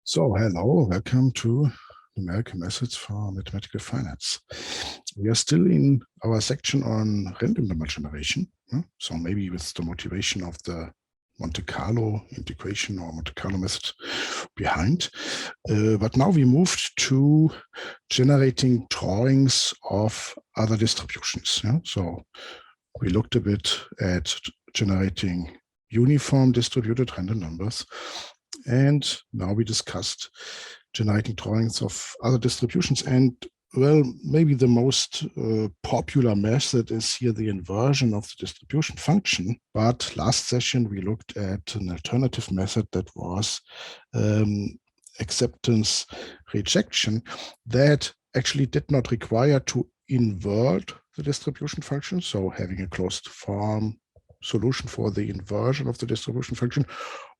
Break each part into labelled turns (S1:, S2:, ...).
S1: So, hello, welcome to Numerical Methods for Mathematical Finance. We are still in our section on random number generation. So maybe with the motivation of the Monte Carlo integration or Monte Carlo method behind. But now we moved to generating drawings of other distributions. So we looked a bit at generating uniform distributed random numbers. And now we discussed generating drawings of other distributions. And well, maybe the most popular method is here the inversion of the distribution function. But last session, we looked at an alternative method that was acceptance-rejection that actually did not require to invert the distribution function. So having a closed form solution for the inversion of the distribution function,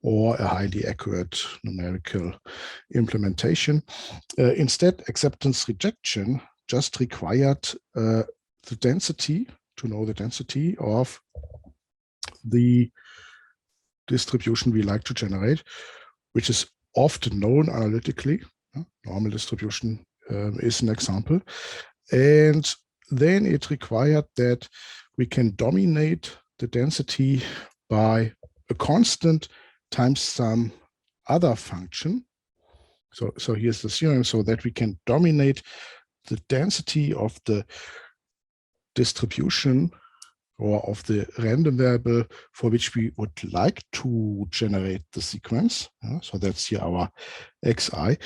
S1: or a highly accurate numerical implementation. Instead, acceptance-rejection just required the density, to know the density of the distribution we like to generate, which is often known analytically. Normal distribution is an example. And then it required that we can dominate the density by a constant times some other function. So here's the theorem, so that we can dominate the density of the distribution or of the random variable for which we would like to generate the sequence. So that's here our xi.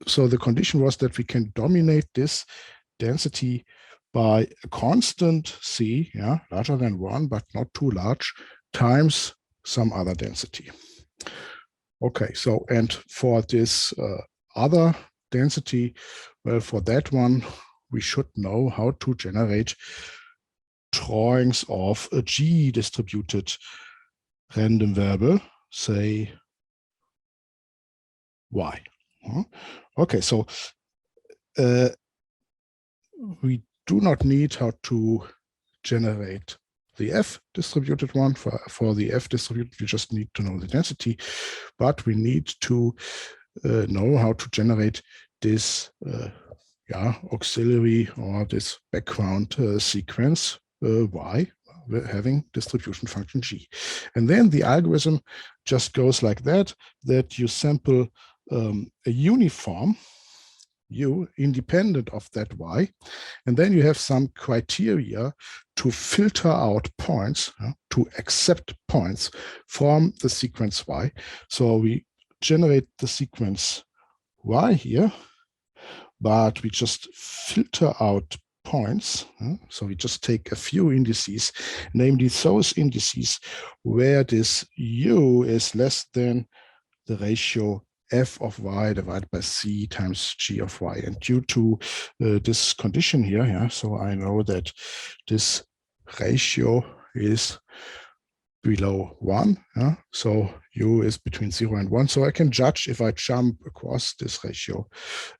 S1: So the condition was that we can dominate this density by a constant c, larger than 1, but not too large, times some other density. Okay, so, and for this other density, well, for that one, we should know how to generate drawings of a G distributed random variable, say y. Okay, so we do not need how to generate the F distributed one. For the F distributed, we just need to know the density, but we need to know how to generate this auxiliary or this background sequence y, having distribution function g. And then the algorithm just goes like that you sample a uniform u independent of that y, and then you have some criteria to filter out points, to accept points from the sequence y. So we generate the sequence y here, but we just filter out points. So we just take a few indices, namely those indices where this u is less than the ratio f of y divided by c times g of y. And due to this condition here, so I know that this ratio is below 1. So u is between 0 and 1. So I can judge if I jump across this ratio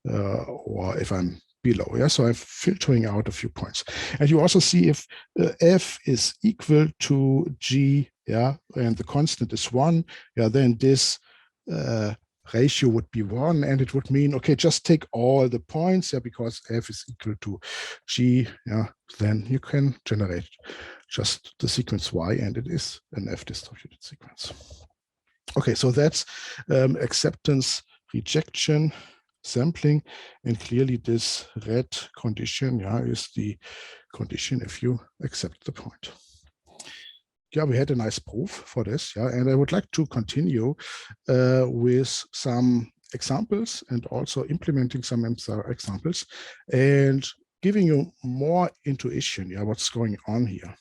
S1: or if I'm below. So I'm filtering out a few points. And you also see if f is equal to g, and the constant is 1, then this ratio would be 1, and it would mean, okay, just take all the points, because f is equal to g, then you can generate just the sequence y, and it is an f distributed sequence. Okay, so that's acceptance rejection sampling, and clearly this red condition is the condition if you accept the point. We had a nice proof for this, and I would like to continue with some examples and also implementing some examples and giving you more intuition, what's going on here.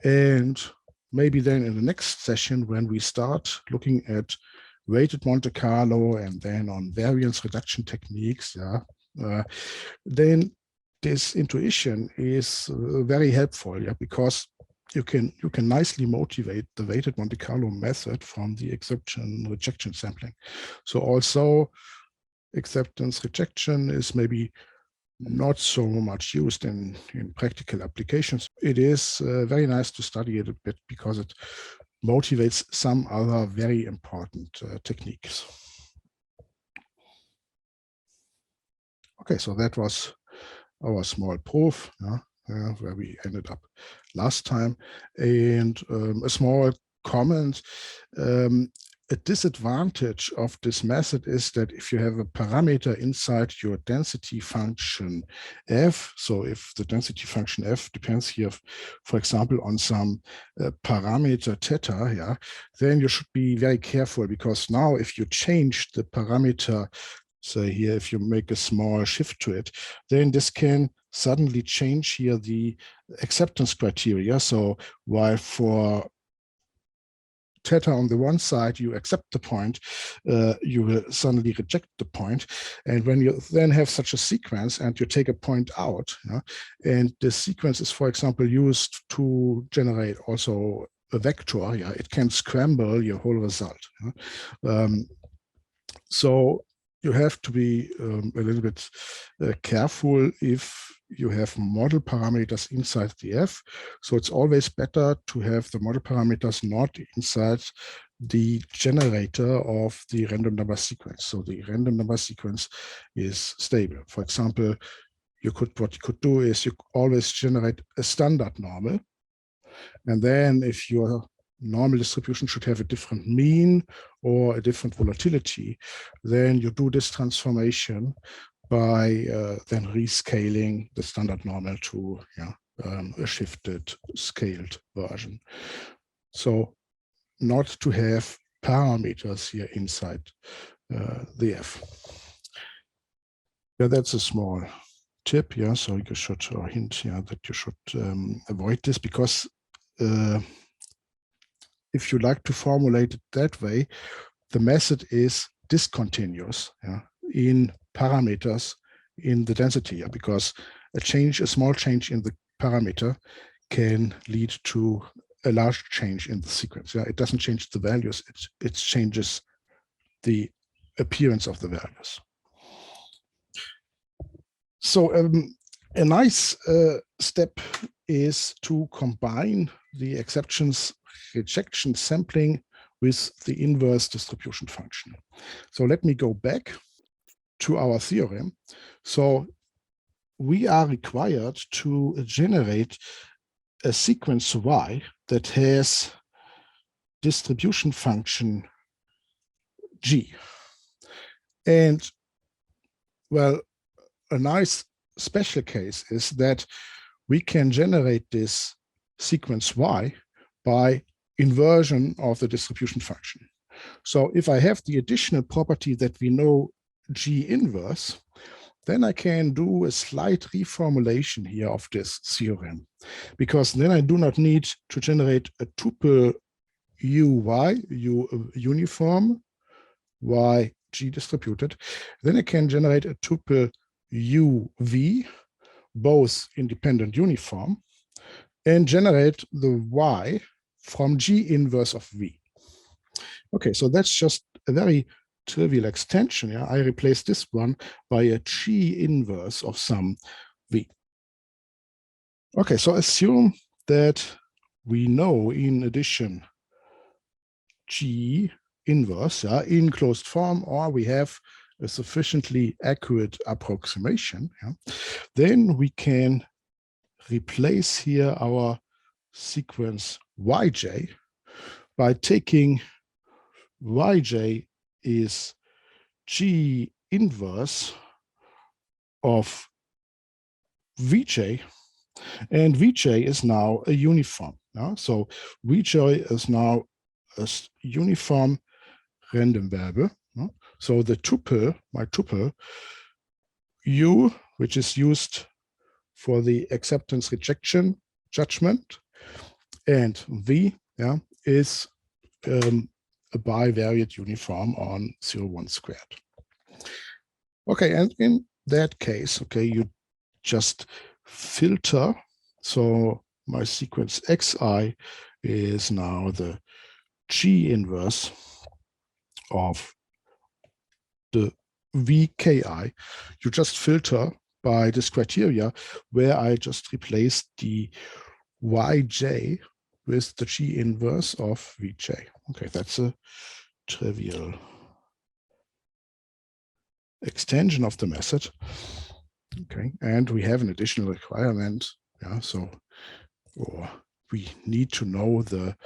S1: And maybe then in the next session, when we start looking at weighted Monte Carlo and then on variance reduction techniques, then this intuition is very helpful, because you can nicely motivate the weighted Monte Carlo method from the acceptance-rejection sampling. So also acceptance rejection is maybe not so much used in practical applications. It is very nice to study it a bit because it motivates some other very important techniques. Okay, so that was our small proof, where we ended up last time. And a small comment. A disadvantage of this method is that if you have a parameter inside your density function f, so if the density function f depends here, for example, on some parameter theta, then you should be very careful, because now if you change the parameter, say here, if you make a small shift to it, then this can suddenly change here the acceptance criteria. So while for theta on the one side, you accept the point, you will suddenly reject the point. And when you then have such a sequence and you take a point out, and the sequence is, for example, used to generate also a vector, it can scramble your whole result. So you have to be a little bit careful if you have model parameters inside the F. So it's always better to have the model parameters not inside the generator of the random number sequence. So the random number sequence is stable. For example, what you could do is you always generate a standard normal. And then if your normal distribution should have a different mean or a different volatility, then you do this transformation by then rescaling the standard normal to a shifted, scaled version. So not to have parameters here inside the F. Yeah, that's a small tip. Yeah, so you should, or hint, that you should avoid this, because if you like to formulate it that way, the method is discontinuous in parameters in the density, because a small change in the parameter can lead to a large change in the sequence. It doesn't change the values, it changes the appearance of the values. So a nice step is to combine the acceptance-rejection sampling with the inverse distribution function. So let me go back to our theorem. So we are required to generate a sequence Y that has distribution function G. And well, a nice special case is that we can generate this sequence Y by inversion of the distribution function. So if I have the additional property that we know G inverse, then I can do a slight reformulation here of this theorem, because then I do not need to generate a tuple UY, uniform, Y G distributed. Then I can generate a tuple UV, both independent uniform, and generate the Y from G inverse of V. Okay, so that's just a very trivial extension. I replace this one by a G inverse of some V. Okay, so assume that we know in addition G inverse in closed form, or we have a sufficiently accurate approximation. Then we can replace here our sequence Yj by taking Yj is G inverse of Vj, and Vj is now a uniform. So Vj is now a uniform random variable. So the tuple, my tuple, U, which is used for the acceptance-rejection judgment, and V is a bivariate uniform on 0, 1 squared. Okay, and in that case, you just filter. So my sequence Xi is now the G inverse of the VKI. You just filter by this criteria where I just replace the Yj with the G inverse of Vj. Okay, that's a trivial extension of the method. Okay, and we have an additional requirement. Yeah, so we need to know the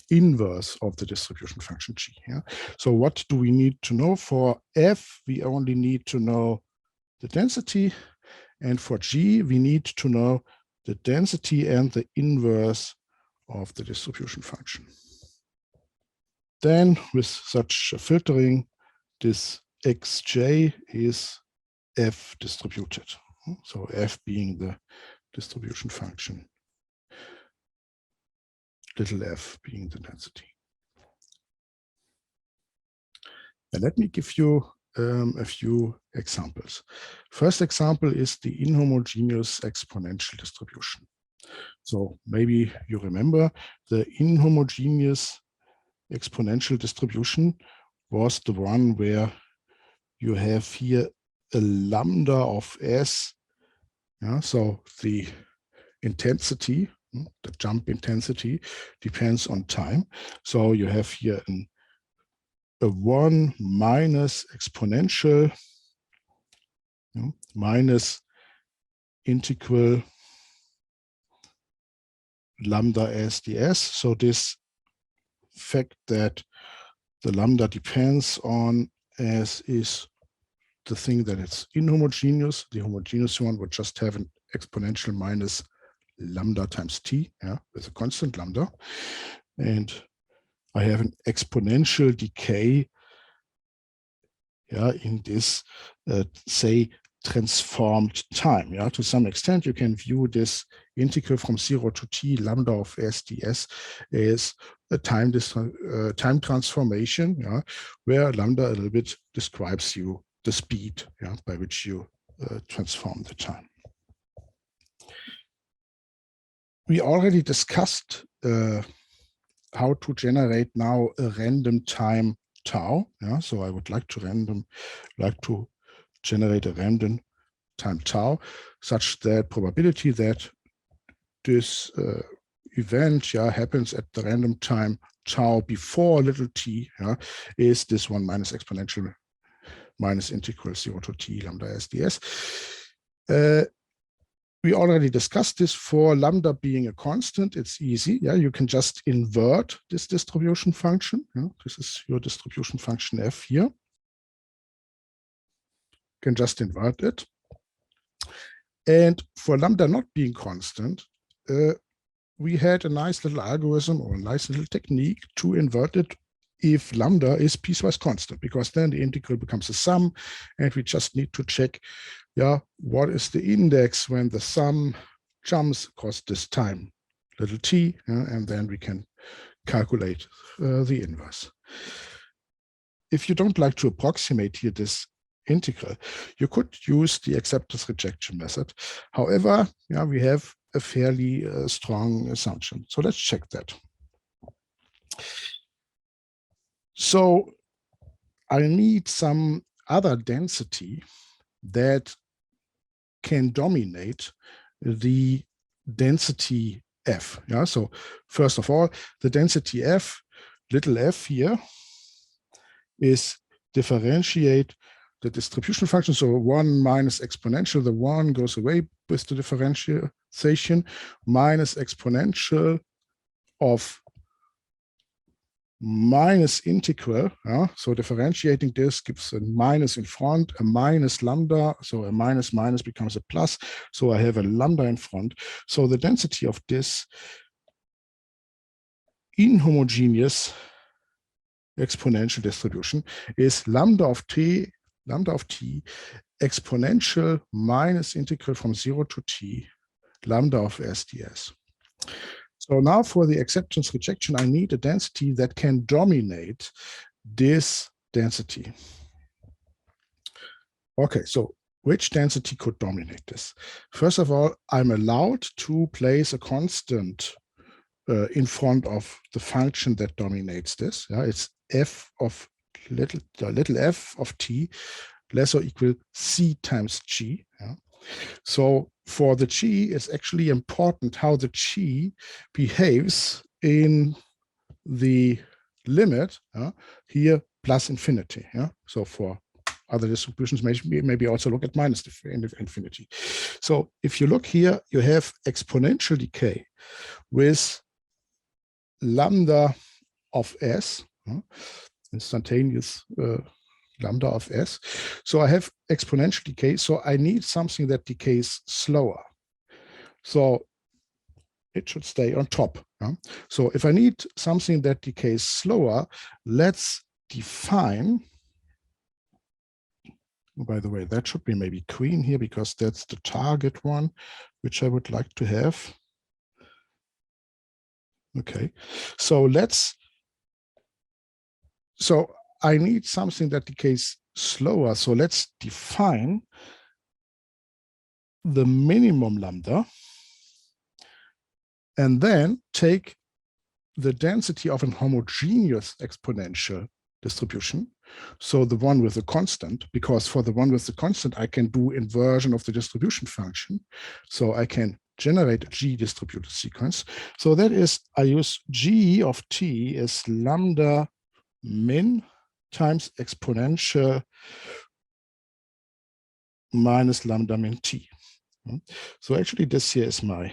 S1: inverse of the distribution function g. Yeah? So what do we need to know? For f, we only need to know the density, and for g, we need to know the density and the inverse of the distribution function. Then with such filtering, this xj is f distributed. So f being the distribution function, little f being the density. And let me give you a few examples. First example is the inhomogeneous exponential distribution. So maybe you remember the inhomogeneous exponential distribution was the one where you have here a lambda of s. Yeah, so the intensity, the jump intensity, depends on time. So you have here a 1 minus exponential minus integral lambda s ds. So this fact that the lambda depends on s is the thing that it's inhomogeneous. The homogeneous one would just have an exponential minus lambda times t, yeah, with a constant lambda. And I have an exponential decay, yeah, in this, say, transformed time. Yeah, to some extent, you can view this integral from 0 to t lambda of s ds as a time transformation, yeah, where lambda a little bit describes you the speed, yeah, by which you transform the time. We already discussed how to generate now a random time tau. Yeah, so I would like to generate a random time tau, such that probability that this event, yeah, happens at the random time tau before little t, yeah, is this 1 minus exponential minus integral 0 to t lambda s ds. We already discussed this. For lambda being a constant, it's easy. Yeah, you can just invert this distribution function. Yeah, this is your distribution function f here. You can just invert it. And for lambda not being constant, we had a nice little algorithm or a nice little technique to invert it if lambda is piecewise constant, because then the integral becomes a sum, and we just need to check, yeah, what is the index when the sum jumps across this time, little t, and then we can calculate the inverse. If you don't like to approximate here this integral, you could use the acceptance-rejection method. However, yeah, we have a fairly strong assumption. So let's check that. So I need some other density that can dominate the density f. Yeah. So first of all, the density f, little f here, is differentiate the distribution function. So 1 minus exponential, the 1 goes away with the differentiation, minus exponential of minus integral. Yeah? So differentiating this gives a minus in front, a minus lambda. So a minus minus becomes a plus. So I have a lambda in front. So the density of this inhomogeneous exponential distribution is lambda of t exponential minus integral from 0 to t lambda of s ds. So now for the acceptance rejection, I need a density that can dominate this density. Okay, so which density could dominate this? First of all, I'm allowed to place a constant in front of the function that dominates this. Yeah, it's f of little f of t less or equal c times g. Yeah. So for the g, it's actually important how the g behaves in the limit here plus infinity. Yeah. So for other distributions maybe also look at minus infinity. So if you look here, you have exponential decay with lambda of s, instantaneous lambda of s. So I have exponential decay, so I need something that decays slower. So it should stay on top. So if I need something that decays slower, let's define, by the way, that should be maybe green here because that's the target one, which I would like to have. Okay, so I need something that decays slower. So let's define the minimum lambda and then take the density of an homogeneous exponential distribution. So the one with the constant, because for the one with the constant, I can do inversion of the distribution function. So I can generate a G distributed sequence. So that is, I use G of t is lambda min times exponential minus lambda min t. So actually this here is my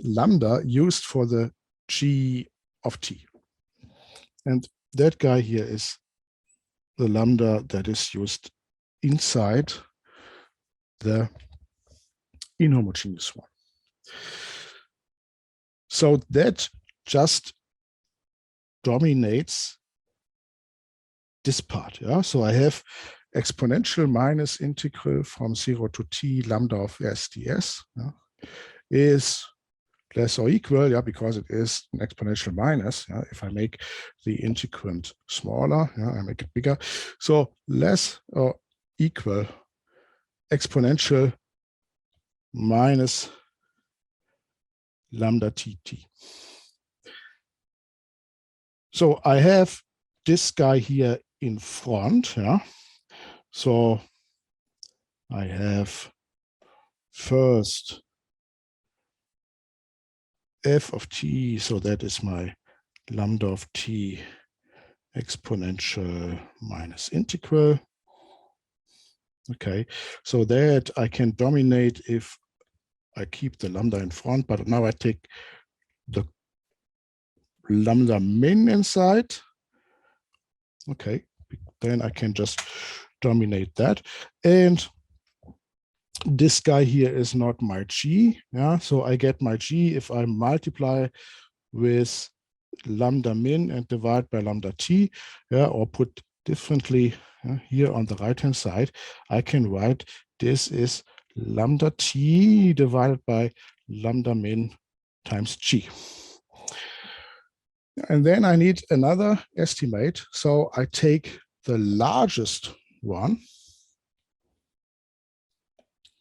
S1: lambda used for the G of t. And that guy here is the lambda that is used inside the inhomogeneous one. So that just dominates this part. Yeah? So I have exponential minus integral from 0 to t lambda of s ds is less or equal, yeah, because it is an exponential minus. Yeah, if I make the integrand smaller, yeah, I make it bigger. So less or equal exponential minus lambda tt. So I have this guy here in front. Yeah. So I have first f of t, so that is my lambda of t exponential minus integral. Okay, so that I can dominate if I keep the lambda in front, but now I take the lambda min inside. Okay, then I can just dominate that. And this guy here is not my G. Yeah, so I get my G if I multiply with lambda min and divide by lambda t. Yeah, or put differently, here on the right hand side, I can write this is lambda t divided by lambda min times G. And then I need another estimate. So I take the largest one.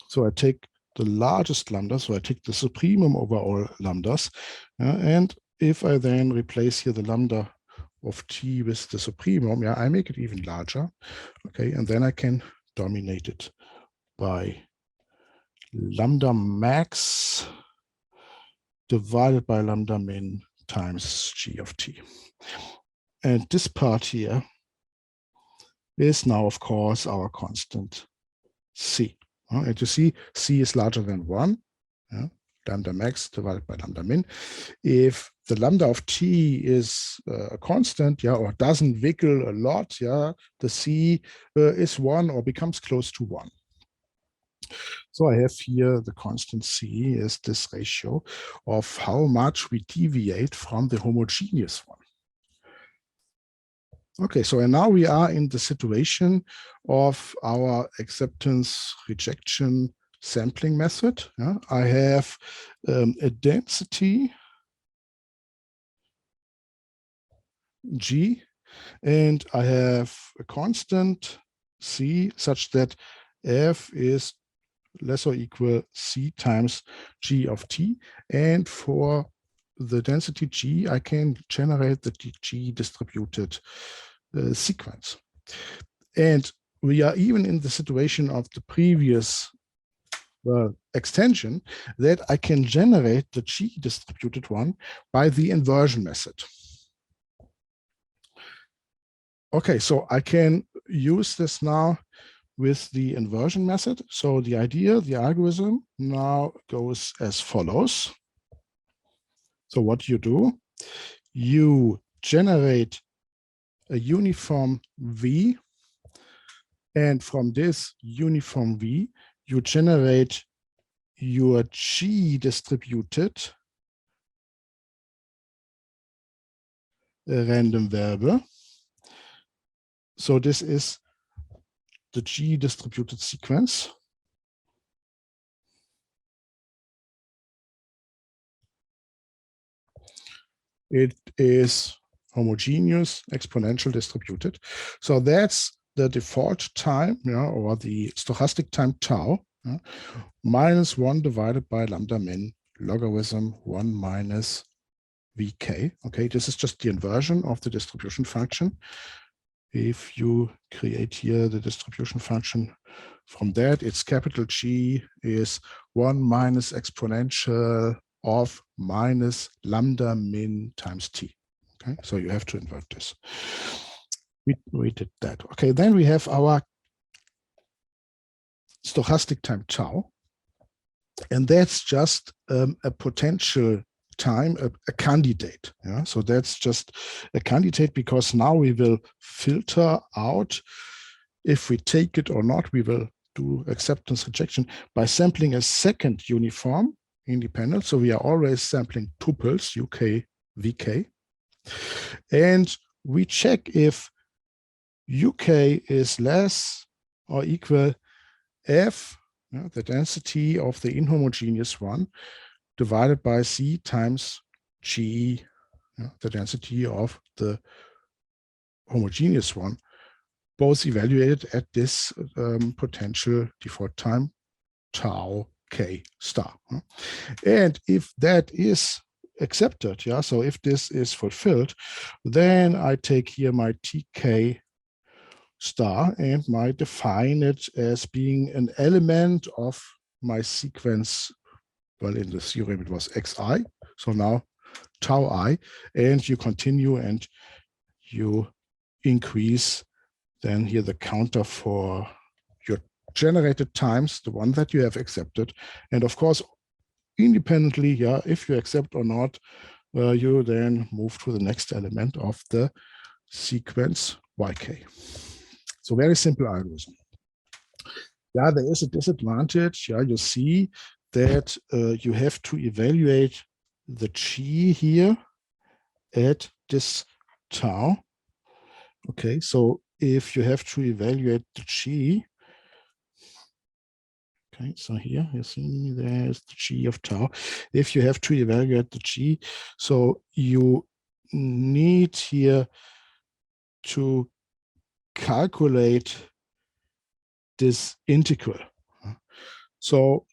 S1: So I take the largest lambda. So I take the supremum over all lambdas. And if I then replace here the lambda of t with the supremum, yeah, I make it even larger. Okay, and then I can dominate it by lambda max divided by lambda min times G of t. And this part here is now, of course, our constant C. And you see, C is larger than 1, lambda max divided by lambda min. If the lambda of t is a constant, yeah, or doesn't wiggle a lot, yeah, the C is 1 or becomes close to 1. So I have here the constant C is this ratio of how much we deviate from the homogeneous one. Okay, so and now we are in the situation of our acceptance-rejection sampling method. Yeah? I have a density G, and I have a constant C such that F is less or equal C times G of t. And for the density G, I can generate the G distributed sequence. And we are even in the situation of the previous extension that I can generate the G distributed one by the inversion method. Okay, so I can use this now with the inversion method. So the idea, the algorithm now goes as follows. So what you do, you generate a uniform V, and from this uniform V, you generate your G distributed random variable. So this is the G distributed sequence. It is homogeneous, exponential distributed. So that's the default time, or the stochastic time tau, minus 1 divided by lambda min logarithm 1 minus vk. Okay, this is just the inversion of the distribution function. If you create here the distribution function from that, its capital G is 1 minus exponential of minus lambda min times t. Okay, so you have to invert this. We did that. Okay, then we have our stochastic time tau, and that's just a potential time, a candidate. Yeah, so that's just a candidate, because now we will filter out if we take it or not. We will do acceptance rejection by sampling a second uniform independent. So we are always sampling tuples, UK, VK. And we check if UK is less or equal F, the density of the inhomogeneous one, divided by C times G, the density of the homogeneous one, both evaluated at this potential default time tau k star. And if that is accepted, so if this is fulfilled, then I take here my tk star and I define it as being an element of my sequence. Well, in the theorem it was xi, so now tau I, and you continue and you increase then here the counter for your generated times, the one that you have accepted. And of course, independently, if you accept or not, you then move to the next element of the sequence yk. So very simple algorithm. There is a disadvantage. You see that you have to evaluate the G here at this tau. Okay, so if you have to evaluate the G, okay, so here you see there's the G of tau. If you have to evaluate the G, so you need here to calculate this integral. So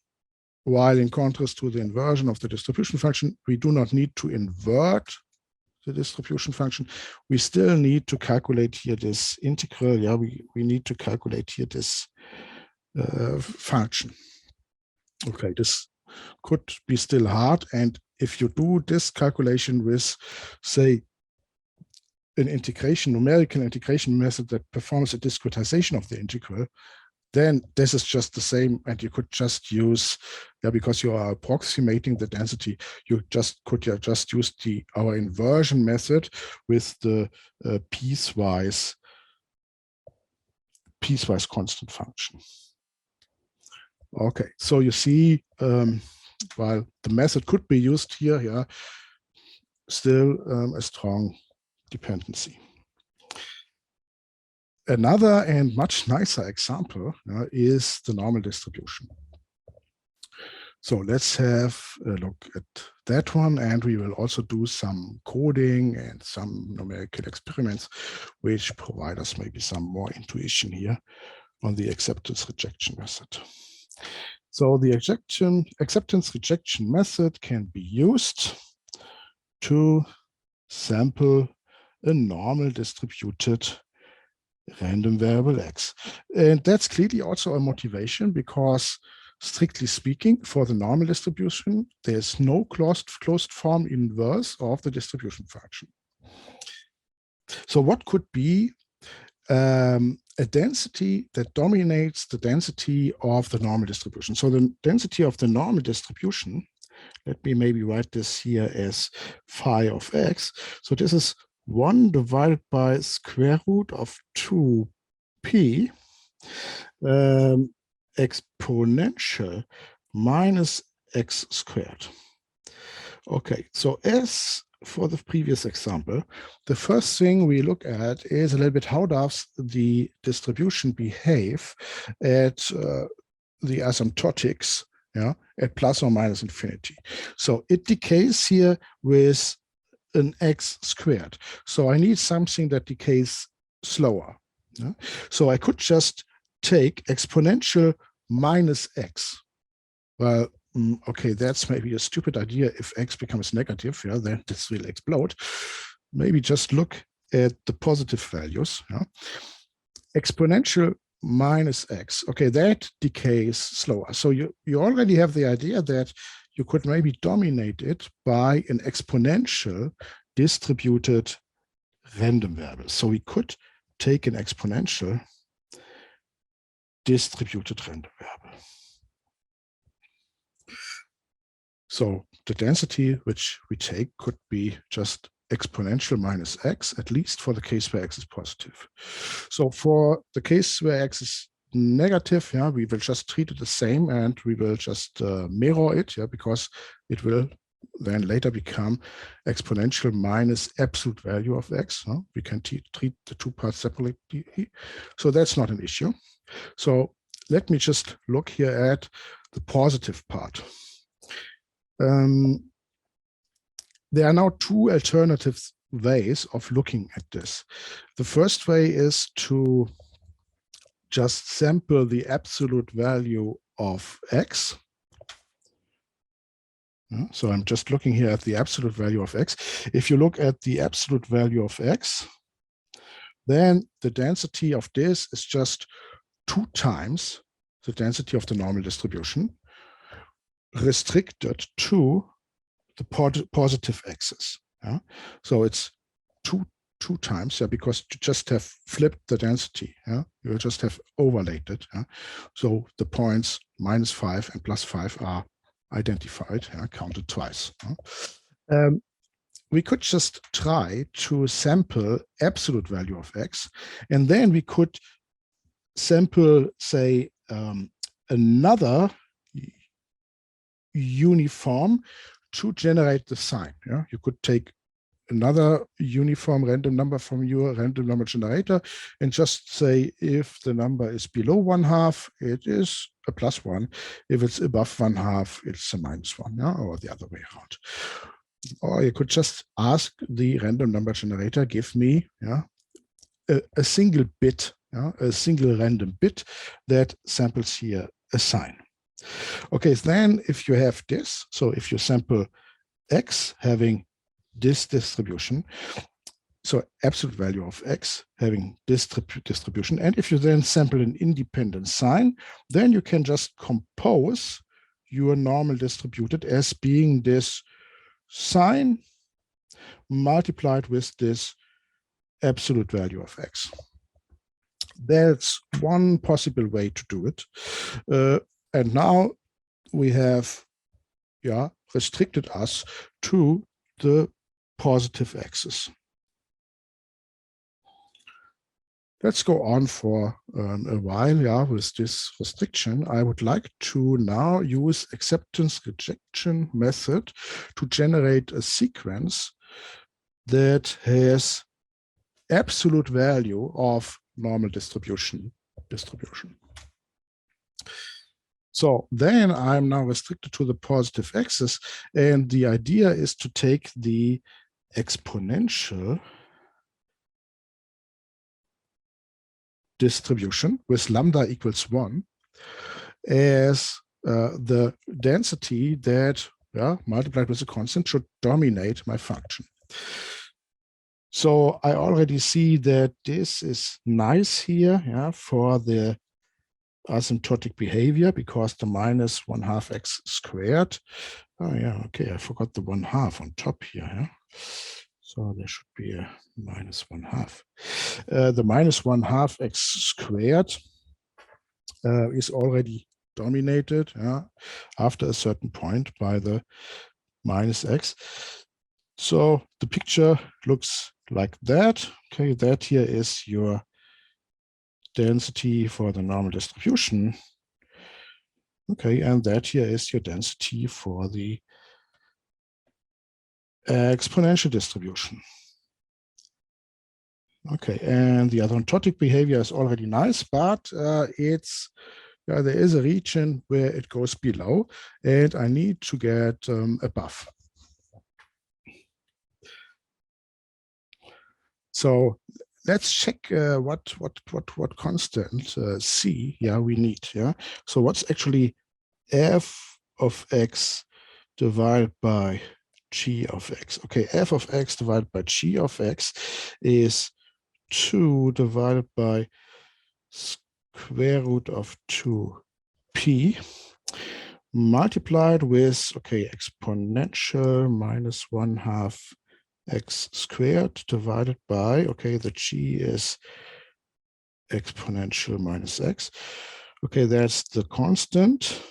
S1: while in contrast to the inversion of the distribution function, we do not need to invert the distribution function. We still need to calculate here this integral. We need to calculate here this function. Okay, this could be still hard. And if you do this calculation with, say, an integration, numerical integration method that performs a discretization of the integral, then this is just the same, and you could just use, because you are approximating the density, you could just use our inversion method with the piecewise constant function. Okay, so you see, while the method could be used here, still a strong dependency. Another and much nicer example is the normal distribution. So let's have a look at that one, and we will also do some coding and some numerical experiments, which provide us maybe some more intuition here on the acceptance-rejection method. So the acceptance-rejection method can be used to sample a normal distributed random variable x. And that's clearly also a motivation, because strictly speaking, for the normal distribution, there's no closed form inverse of the distribution function. So what could be a density that dominates the density of the normal distribution. So the density of the normal distribution, let me maybe write this here as phi of x. So this is 1 divided by square root of 2p exponential minus x squared. Okay, so as for the previous example, the first thing we look at is a little bit how does the distribution behave at the asymptotics, yeah, at plus or minus infinity. So it decays here with an x squared. So I need something that decays slower. Yeah? So I could just take exponential minus x. Well, okay, that's maybe a stupid idea. If x becomes negative, yeah, then this will explode. Maybe just look at the positive values. Yeah? Exponential minus x. Okay, that decays slower. So you already have the idea that you could maybe dominate it by an exponential distributed random variable. So we could take an exponential distributed random variable. So the density which we take could be just exponential minus x, at least for the case where x is positive. So for the case where x is negative, yeah, we will just treat it the same and we will just mirror it, yeah, because it will then later become exponential minus absolute value of x. Huh? We can treat the two parts separately. So that's not an issue. So let me just look here at the positive part. There are now two alternative ways of looking at this. The first way is to just sample the absolute value of x. So I'm just looking here at the absolute value of x. If you look at the absolute value of x, then the density of this is just 2 times the density of the normal distribution, restricted to the positive axis. Yeah? So it's two times, yeah, because you just have flipped the density. Yeah? You just have overlaid it. Yeah? So the points -5 and +5 are identified, yeah, counted twice. Yeah? We could just try to sample absolute value of x, and then we could sample, say, another uniform to generate the sign. Yeah? You could take another uniform random number from your random number generator and just say if the number is below 1/2, it is a +1. If it's above 1/2, it's a -1, yeah? Or the other way around. Or you could just ask the random number generator, give me, yeah, a single bit, yeah, a single random bit that samples here a sign. Okay, so then if you have this, so if you sample x having this distribution, so absolute value of x having this distribution, and if you then sample an independent sign, then you can just compose your normal distributed as being this sign multiplied with this absolute value of x. That's one possible way to do it. And now we have, yeah, restricted us to the positive axis. Let's go on for a while, yeah, with this restriction. I would like to now use acceptance-rejection method to generate a sequence that has absolute value of normal distribution. So then I'm now restricted to the positive axis, and the idea is to take the exponential distribution with lambda equals 1 as the density that, yeah, multiplied with a constant should dominate my function. So I already see that this is nice here, yeah, for the asymptotic behavior, because the -1/2 x squared. Oh yeah, okay, I forgot the 1/2 on top here. Yeah? So there should be a minus 1/2. The minus 1/2 x squared is already dominated after a certain point by the minus x. So the picture looks like that. Okay, that here is your density for the normal distribution. Okay, and that here is your density for the exponential distribution. Okay, and the asymptotic behavior is already nice, but there is a region where it goes below, and I need to get above. So let's check what constant c we need. So what's actually f of x divided by g of x? Okay, f of x divided by g of x is 2 divided by square root of 2p multiplied with, okay, exponential minus 1/2 x squared divided by, okay, the g is exponential minus x. Okay, that's the constant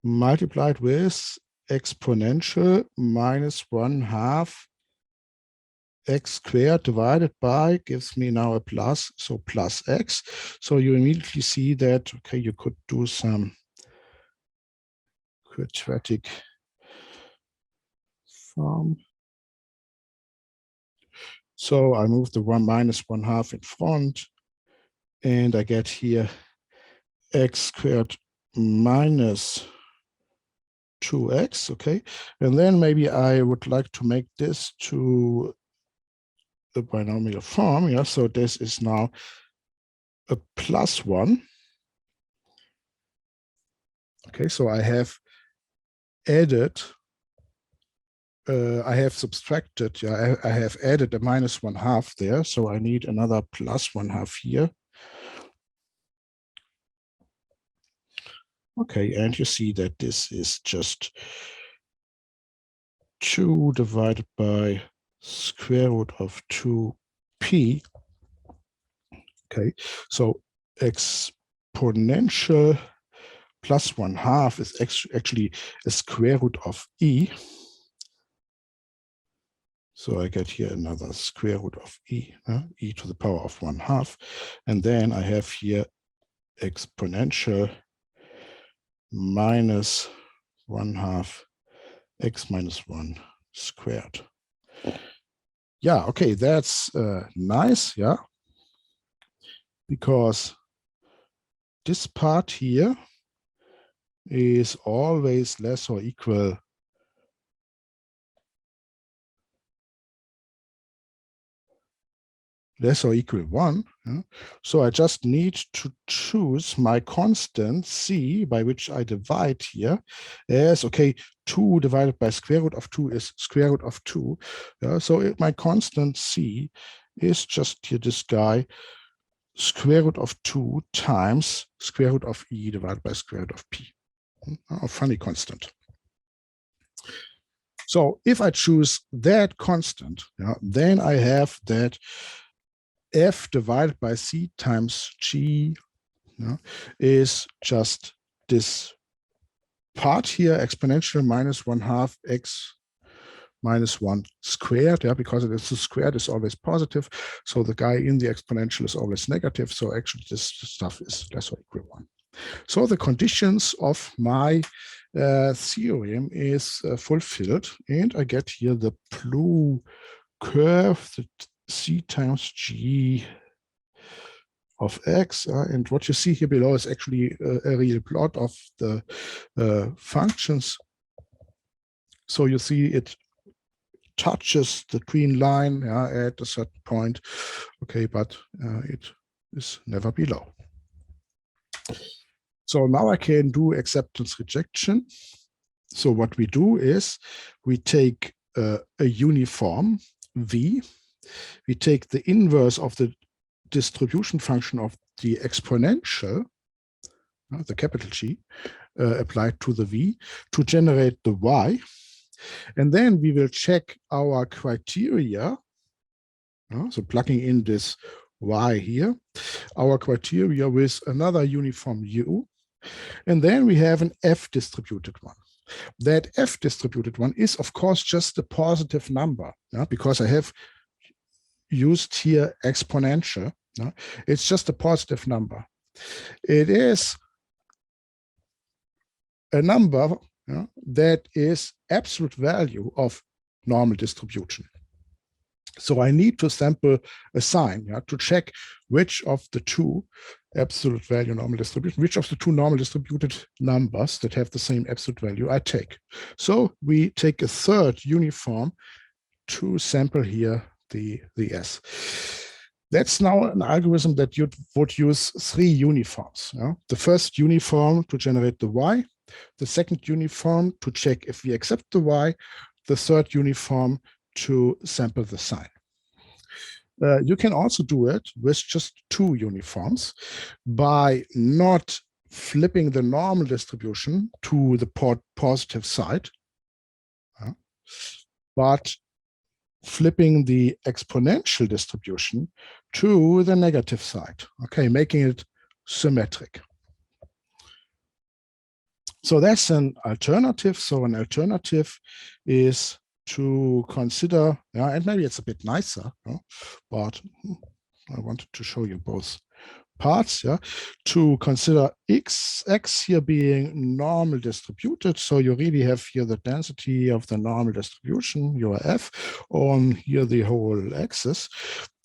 S1: multiplied with exponential minus 1/2 x squared divided by gives me now a plus, so plus x. So you immediately see that, okay, you could do some quadratic form. So I move the minus 1/2 in front, and I get here x squared minus 2x, okay? And then maybe I would like to make this to the binomial form, so this is now a plus 1. Okay, so I have added, I have subtracted, I have added a minus 1/2 there, so I need another plus 1/2 here. Okay, and you see that this is just 2 divided by square root of 2p. Okay, so exponential plus 1/2 is actually a square root of e. So I get here another square root of e, e to the power of 1/2. And then I have here exponential minus 1/2 x minus 1 squared. Yeah, okay, that's nice, because this part here is always less or equal less or equal 1. So I just need to choose my constant c, by which I divide here, as, okay, 2 divided by square root of 2 is square root of 2. So my constant c is just here, this guy, square root of 2 times square root of e divided by square root of p. A funny constant. So if I choose that constant, then I have that f divided by c times g is just this part here, exponential minus 1/2 x minus 1 squared, because it is squared is always positive. So the guy in the exponential is always negative. So actually this stuff is less or equal 1. So the conditions of my theorem is fulfilled, and I get here the blue curve, the c times g of x, and what you see here below is actually a real plot of the functions. So you see it touches the green line at a certain point, okay, but it is never below. So now I can do acceptance rejection. So what we do is we take a uniform v, we take the inverse of the distribution function of the exponential, the capital G, applied to the v, to generate the y. And then we will check our criteria. So plugging in this y here, our criteria with another uniform u. And then we have an f distributed one. That f distributed one is, of course, just a positive number, because I have used here exponential. It's just a positive number. It is a number that is absolute value of normal distribution. So I need to sample a sign to check which of the two absolute value normal distribution, which of the two normal distributed numbers that have the same absolute value I take. So we take a third uniform to sample here the S. That's now an algorithm that you would use 3 uniforms. The first uniform to generate the Y, the second uniform to check if we accept the Y, the third uniform to sample the sign. You can also do it with just 2 uniforms by not flipping the normal distribution to the positive side, but flipping the exponential distribution to the negative side, okay, making it symmetric. So that's an alternative. So an alternative is to consider, and maybe it's a bit nicer, but I wanted to show you both parts, to consider x here being normal distributed. So you really have here the density of the normal distribution, your f, on here the whole axis.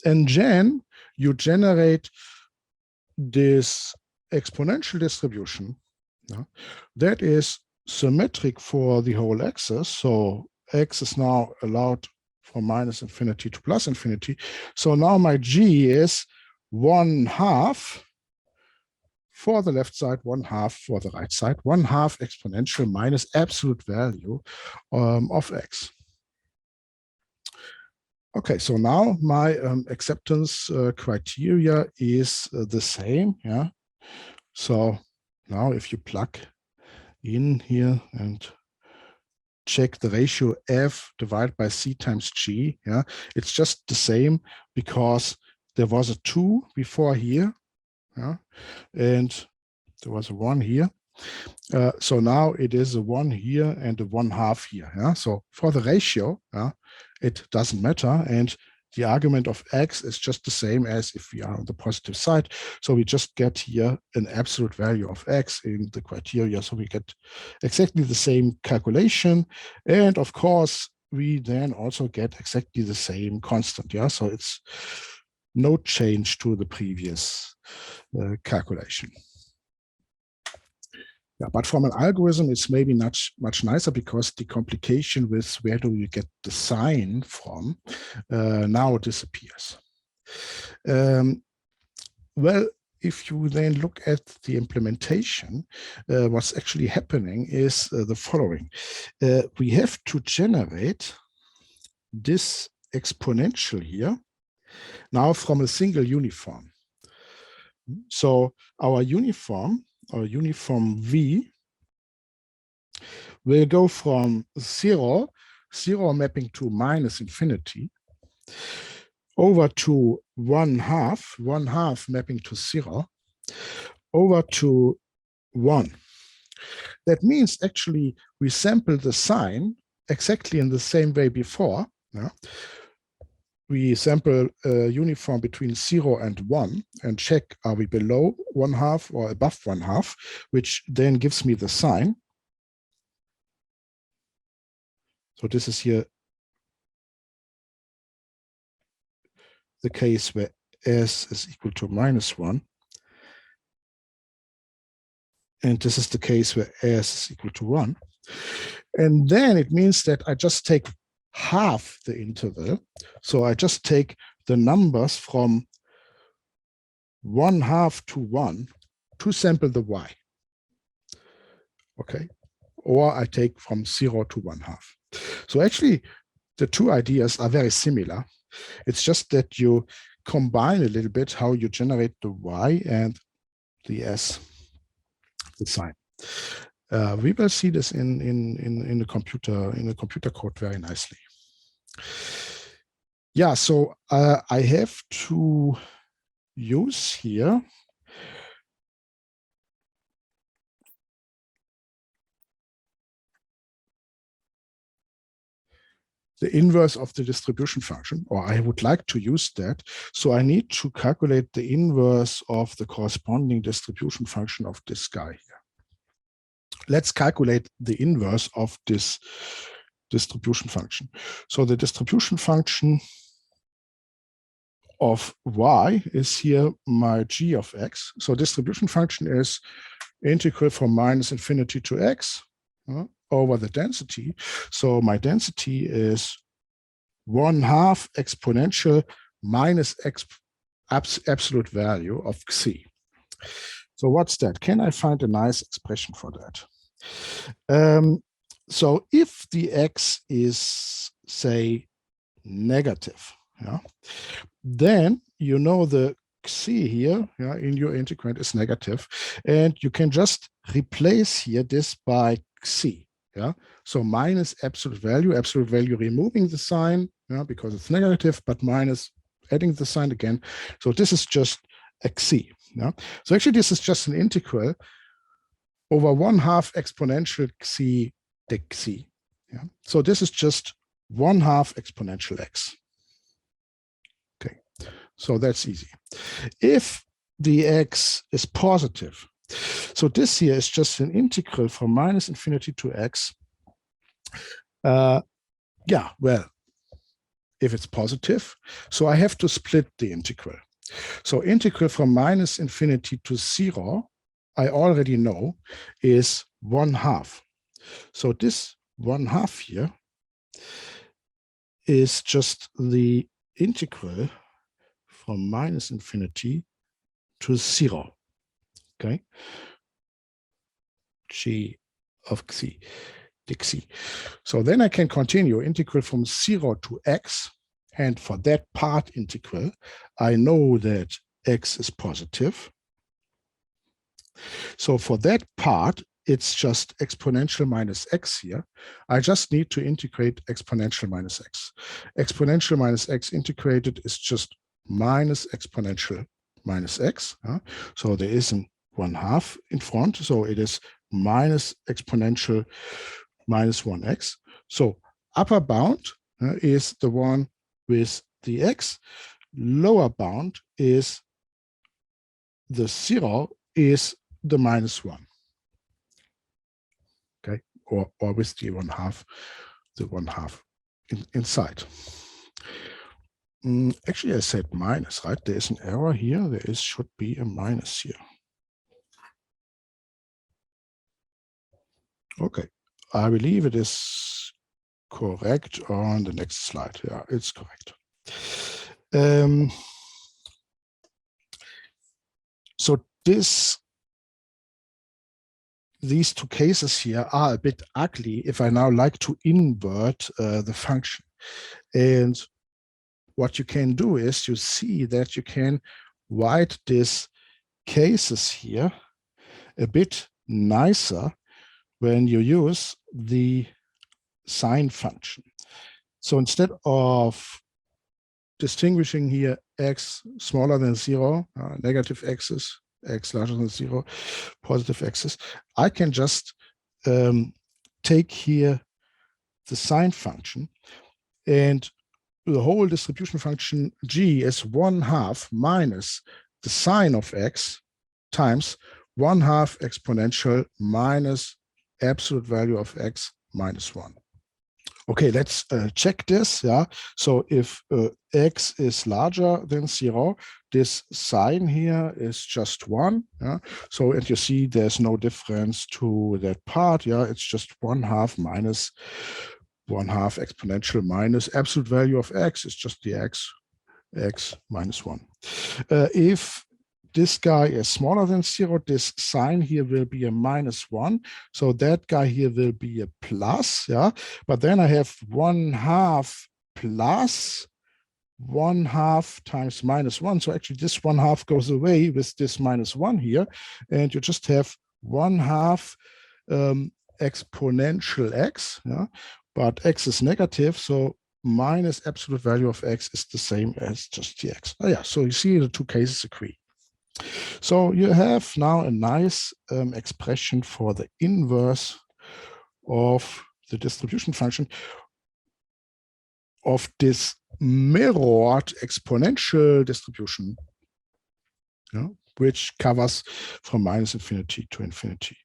S1: And then you generate this exponential distribution that is symmetric for the whole axis. So x is now allowed from minus infinity to plus infinity. So now my g is 1/2 for the left side, 1/2 for the right side, 1/2 exponential minus absolute value of x. Okay, so now my acceptance criteria is the same. So now if you plug in here and check the ratio f divided by c times g, it's just the same because there was a 2 before here, and there was a 1 here. So now it is a 1 here and a 1/2 here. So for the ratio, it doesn't matter. And the argument of x is just the same as if we are on the positive side. So we just get here an absolute value of x in the criteria. So we get exactly the same calculation. And of course, we then also get exactly the same constant. So it's no change to the previous calculation. But from an algorithm, it's maybe much nicer because the complication with where do you get the sign from now disappears. Well, if you then look at the implementation, what's actually happening is the following. We have to generate this exponential here now from a single uniform. So our uniform V will go from 0 mapping to minus infinity, over to 1/2 mapping to 0, over to 1. That means actually we sample the sign exactly in the same way before. We sample a uniform between 0 and 1 and check, are we below 1/2 or above 1/2, which then gives me the sign. So this is here the case where s is equal to -1. And this is the case where s is equal to 1. And then it means that I just take half the interval. So I just take the numbers from 1/2 to 1 to sample the y. Okay. Or I take from 0 to 1/2. So actually, the two ideas are very similar. It's just that you combine a little bit how you generate the y and the s, the sign. We will see this in the computer code very nicely. Yeah, so I have to use here the inverse of the distribution function, or I would like to use that. So I need to calculate the inverse of the corresponding distribution function of this guy here. Let's calculate the inverse of this distribution function. So the distribution function of y is here my g of x. So distribution function is integral from -infinity to x over the density. So my density is 1/2 exponential minus absolute value of xi. So what's that? Can I find a nice expression for that? So if the x is, say, negative, then you know the xi here in your integrand is negative, and you can just replace here this by xi. So minus absolute value removing the sign because it's negative, but minus adding the sign again. So this is just a xi. So actually this is just an integral over 1/2 exponential xi dxi. So this is just 1/2 exponential x. Okay, so that's easy. If the x is positive, so this here is just an integral from -infinity to x. Yeah, well, if it's positive, so I have to split the integral. So integral from -infinity to 0, I already know, is 1/2. So this 1/2 here is just the integral from -infinity to 0. Okay, g of xi dxi. So then I can continue integral from 0 to x, and for that part integral, I know that x is positive. So for that part, it's just exponential minus x here. I just need to integrate exponential minus x. Exponential minus x integrated is just minus exponential minus x. So there is an 1/2 in front. So it is minus exponential minus 1x. So upper bound is the one with the x. Lower bound is the 0 is the -1. Okay, or with the 1/2, inside. Actually, I said minus, right? There is an error here. There should be a minus here. Okay, I believe it is correct on the next slide. Yeah, it's correct. So these two cases here are a bit ugly if I now like to invert the function. And what you can do is you see that you can write these cases here a bit nicer when you use the sine function. So instead of distinguishing here x smaller than 0, negative x's, x larger than 0, positive x's, I can just take here the sine function, and the whole distribution function g is 1/2 minus the sine of x times 1/2 exponential minus absolute value of x minus 1. Okay, let's check this. So if x is larger than 0, this sign here is just 1. So, and you see there's no difference to that part. It's just 1/2 minus 1/2 exponential minus absolute value of x is just the x minus 1. If this guy is smaller than 0, this sign here will be a -1. So that guy here will be a plus, But then I have 1/2 plus 1/2 times -1. So actually this 1/2 goes away with this -1 here. And you just have 1/2 exponential x, yeah, but x is negative, so minus absolute value of x is the same as just dx. Oh yeah, so you see the two cases agree. So you have now a nice expression for the inverse of the distribution function of this mirrored exponential distribution, yeah, which covers from minus infinity to infinity.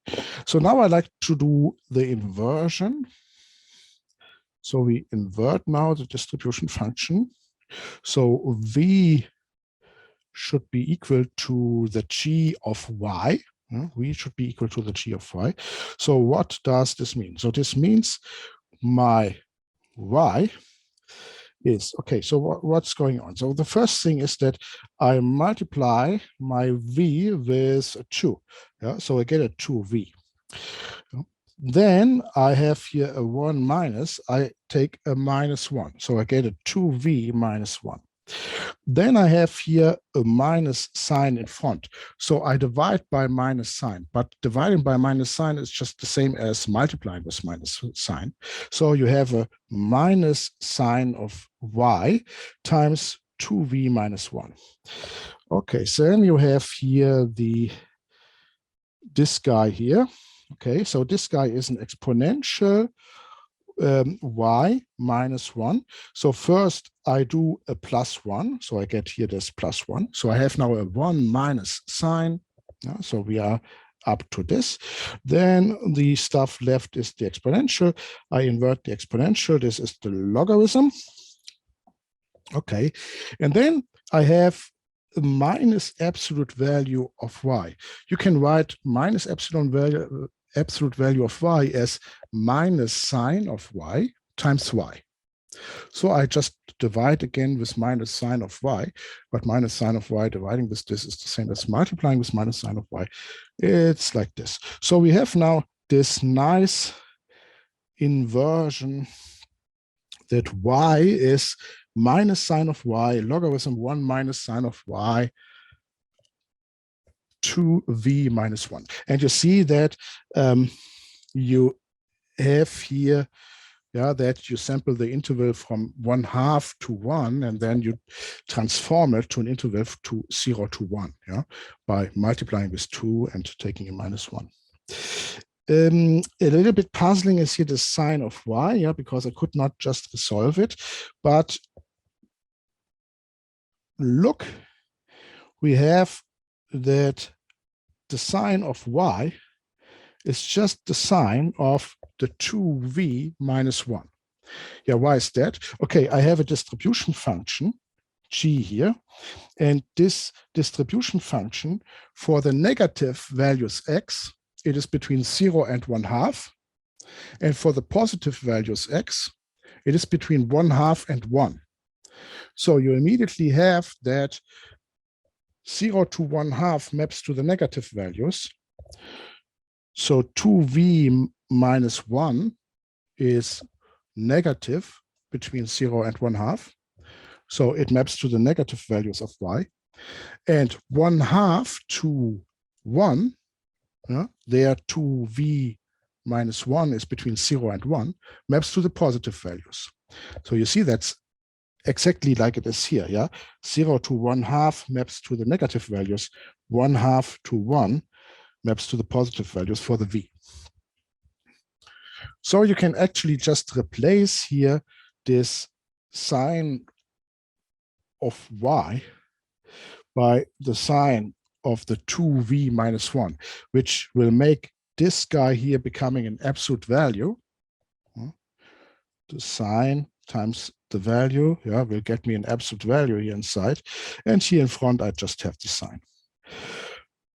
S1: So now I'd like to do the inversion. So we invert now the distribution function. So v should be equal to the g of y. V should be equal to the g of y. So what does this mean? So this means my y is, okay, so what's going on? So the first thing is that I multiply my v with 2. Yeah, so I get a 2v. Then I have here a 1 minus, I take a minus 1. So I get a 2v minus 1. Then I have here a minus sign in front. So I divide by minus sign, but dividing by minus sign is just the same as multiplying with minus sign. So you have a minus sign of y times 2v minus 1. Okay, so then you have here this guy here. Okay, so this guy is an exponential y minus 1. So first I do a plus 1. So I get here this plus 1. So I have now a 1 minus sign. Yeah, so we are up to this. Then the stuff left is the exponential. I invert the exponential. This is the logarithm. Okay, and then I have a minus absolute value of y. You can write minus absolute value of y as minus sine of y times y. So I just divide again with minus sine of y, but minus sine of y dividing with this is the same as multiplying with minus sine of y. It's like this. So we have now this nice inversion that y is minus sine of y, logarithm 1 minus sine of y, 2v minus 1. And you see that you have here, yeah, that you sample the interval from 1/2 to 1, and then you transform it to an interval to 0 to 1, yeah, by multiplying with 2 and taking a minus 1. A little bit puzzling is here the sign of y, yeah, because I could not just resolve it, but look, we have that the sign of y is just the sign of the 2v minus 1. Yeah, why is that? Okay, I have a distribution function, g here, and this distribution function for the negative values x, it is between 0 and 1/2, and for the positive values x, it is between 1/2 and 1. So you immediately have that 0 to 1/2 maps to the negative values. So 2v minus 1 is negative between 0 and 1/2. So it maps to the negative values of y. And 1/2 to 1, there 2v minus 1 is between 0 and 1, maps to the positive values. So you see that's exactly like it is here, yeah? 0 to 1/2 maps to the negative values, 1/2 to 1 maps to the positive values for the v. So you can actually just replace here this sign of y by the sign of the 2v minus 1, which will make this guy here becoming an absolute value. The sign times the value, yeah, will get me an absolute value here inside. And here in front, I just have the sign.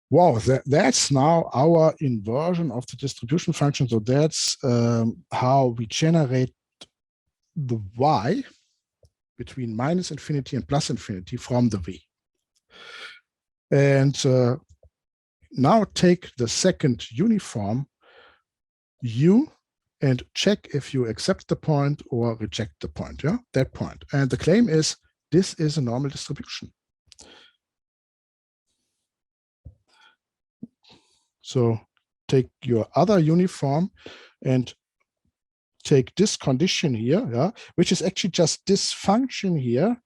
S1: Wow, that's now our inversion of the distribution function. So that's how we generate the y between minus infinity and plus infinity from the v. And now take the second uniform u and check if you accept the point or reject the point, yeah, that point. And the claim is this is a normal distribution. So take your other uniform and take this condition here, yeah, which is actually just this function here,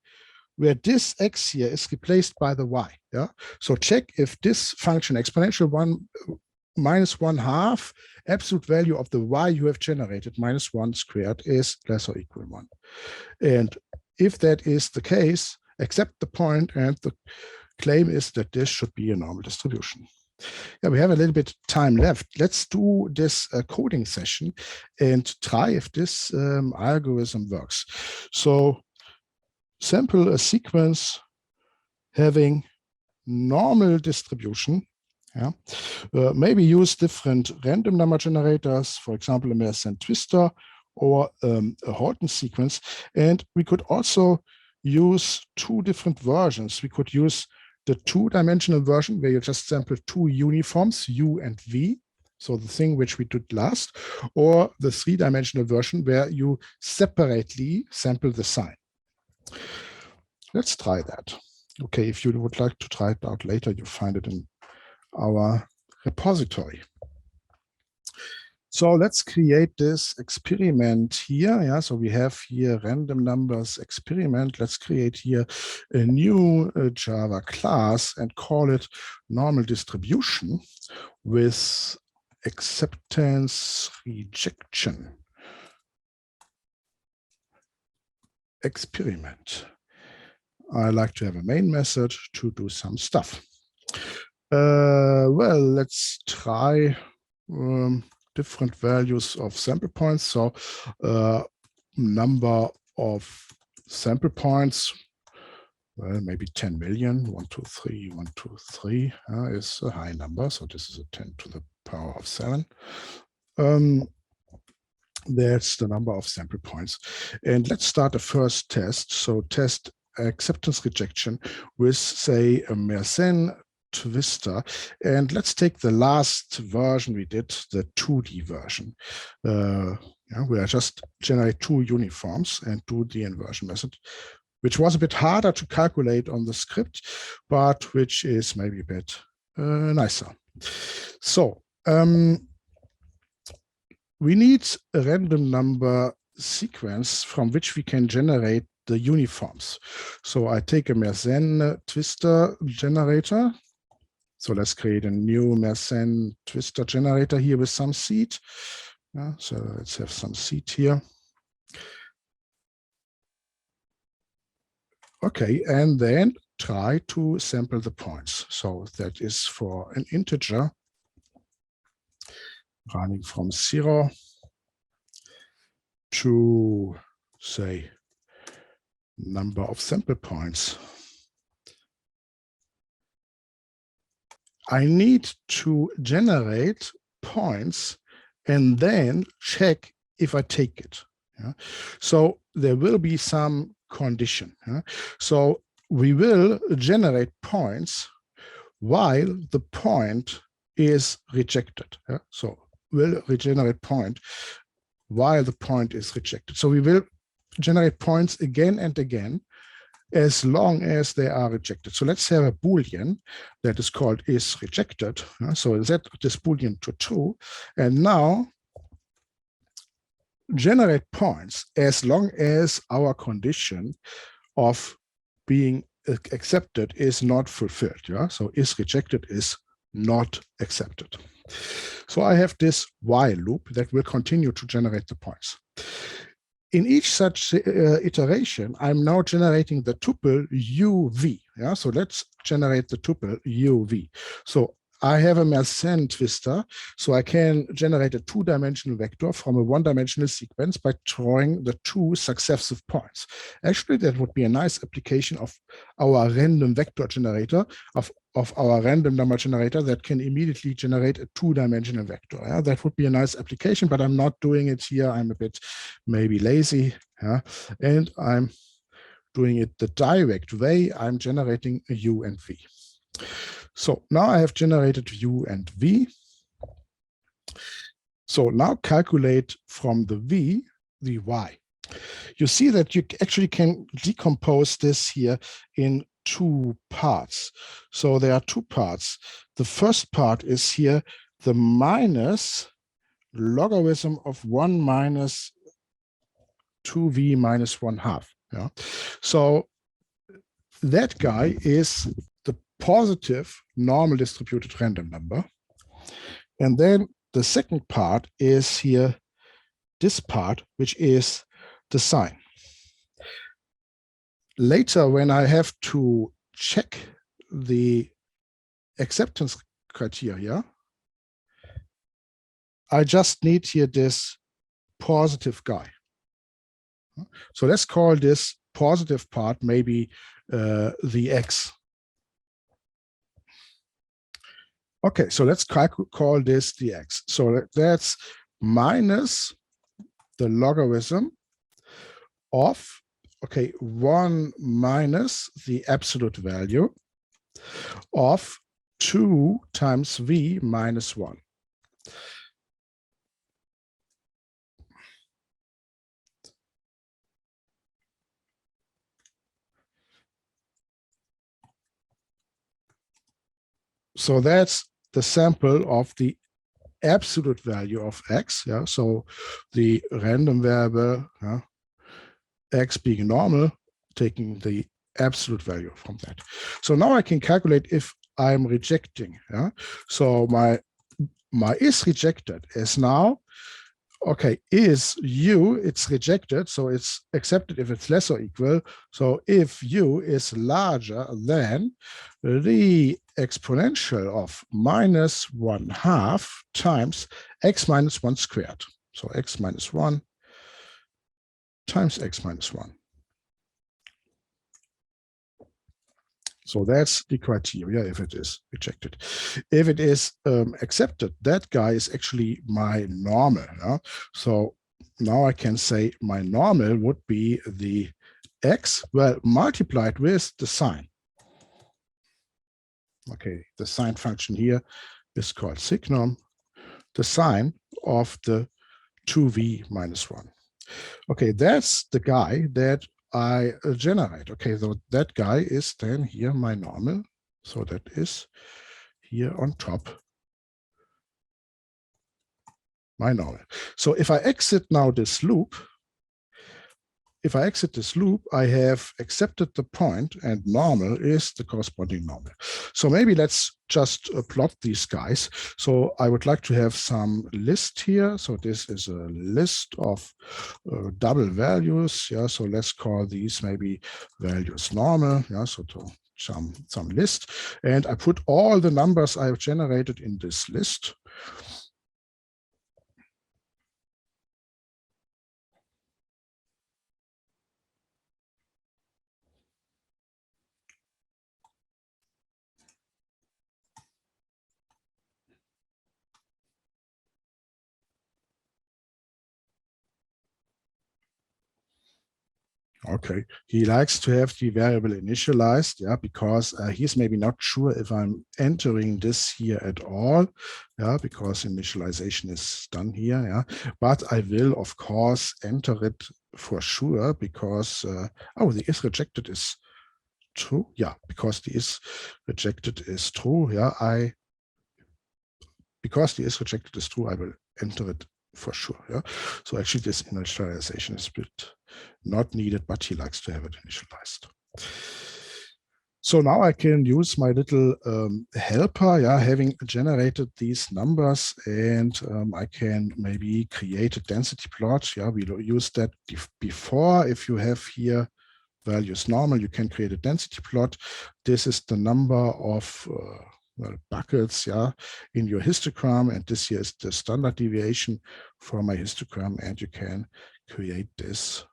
S1: where this x here is replaced by the y. Yeah. So check if this function exponential 1 minus 1/2 absolute value of the y you have generated minus 1 squared is less or equal 1. And if that is the case, accept the point, and the claim is that this should be a normal distribution. Yeah, we have a little bit time left. Let's do this coding session and try if this algorithm works. So sample a sequence having normal distribution. Yeah. Maybe use different random number generators, for example, a Mersenne twister or a Horton sequence. And we could also use two different versions. We could use the two-dimensional version where you just sample two uniforms, U and V, so the thing which we did last, or the three-dimensional version where you separately sample the sign. Let's try that. Okay, if you would like to try it out later, you find it in our repository. So let's create this experiment here. Yeah, so we have here random numbers experiment. Let's create here a new Java class and call it normal distribution with acceptance-rejection experiment. I like to have a main method to do some stuff. Well, let's try different values of sample points. So number of sample points, well, maybe 10 million, 1, 2, 3, 1, 2, 3 is a high number. So this is a 10 to the power of 7. That's the number of sample points. And let's start the first test. So test acceptance rejection with, say, a Mersenne twister, and let's take the last version we did, the 2D version, where I just generate two uniforms and do the inversion method, which was a bit harder to calculate on the script, but which is maybe a bit nicer. So we need a random number sequence from which we can generate the uniforms. So I take a Mersenne twister generator. So let's create a new Mersenne twister generator here with some seed. So let's have some seed here. Okay, and then try to sample the points. So that is for an integer running from 0 to, say, number of sample points. I need to generate points and then check if I take it. Yeah? So there will be some condition. Yeah? So we will generate points while the point is rejected. Yeah? So we'll regenerate point while the point is rejected. So we will generate points again and again as long as they are rejected. So let's have a Boolean that is called is rejected. So set this Boolean to true. And now generate points as long as our condition of being accepted is not fulfilled. Yeah? So is rejected is not accepted. So I have this while loop that will continue to generate the points. In each such iteration, I'm now generating the tuple UV. Yeah, so let's generate the tuple UV. So I have a Mersenne twister, so I can generate a two-dimensional vector from a one-dimensional sequence by drawing the two successive points. Actually, that would be a nice application of our random vector generator, of our random number generator that can immediately generate a two-dimensional vector. Yeah? That would be a nice application, but I'm not doing it here. I'm a bit maybe lazy, yeah? And I'm doing it the direct way. I'm generating a U and V. So now I have generated U and V. So now calculate from the V, the Y. You see that you actually can decompose this here in two parts. So there are two parts. The first part is here the minus logarithm of 1 minus 2v minus 1/2. Yeah. So that guy is the positive normal distributed random number. And then the second part is here, this part, which is the sign. Later, when I have to check the acceptance criteria, I just need here this positive guy. So let's call this positive part maybe the x. Okay, so let's call this the x. So that's minus the logarithm of, okay, 1 minus the absolute value of 2 times v minus 1. So that's the sample of the absolute value of x. Yeah, so the random variable, x being normal, taking the absolute value from that. So now I can calculate if I'm rejecting. Yeah, so my is rejected is now, okay, is u, it's rejected, so it's accepted if it's less or equal. So if u is larger than the exponential of minus 1/2 times x minus 1 squared. So x minus 1 times x minus 1. So that's the criteria if it is rejected. If it is accepted, that guy is actually my normal. Yeah? So now I can say my normal would be the x, well, multiplied with the sign. Okay, the sign function here is called signorm, the sign of the 2v minus 1. Okay, that's the guy that I generate. Okay, so that guy is then here my normal. So that is here on top my normal. So if I exit now this loop, I have accepted the point, and normal is the corresponding normal. So maybe let's just plot these guys. So I would like to have some list here. So this is a list of double values. Yeah, so let's call these maybe values normal. Yeah, so to some list, and I put all the numbers I've generated in this list. Okay, he likes to have the variable initialized, yeah, because he's maybe not sure if I'm entering this here at all, yeah, because initialization is done here, yeah. But I will, of course, enter it for sure because, oh, the is rejected is true, yeah, because the is rejected is true, yeah, because the is rejected is true, I will enter it for sure, yeah. So actually this initialization is a bit not needed, but he likes to have it initialized. So now I can use my little helper, yeah, having generated these numbers, and I can maybe create a density plot. Yeah, we used that before. If you have here values normal, you can create a density plot. This is the number of well, buckets, yeah, in your histogram, and this here is the standard deviation for my histogram, and you can create this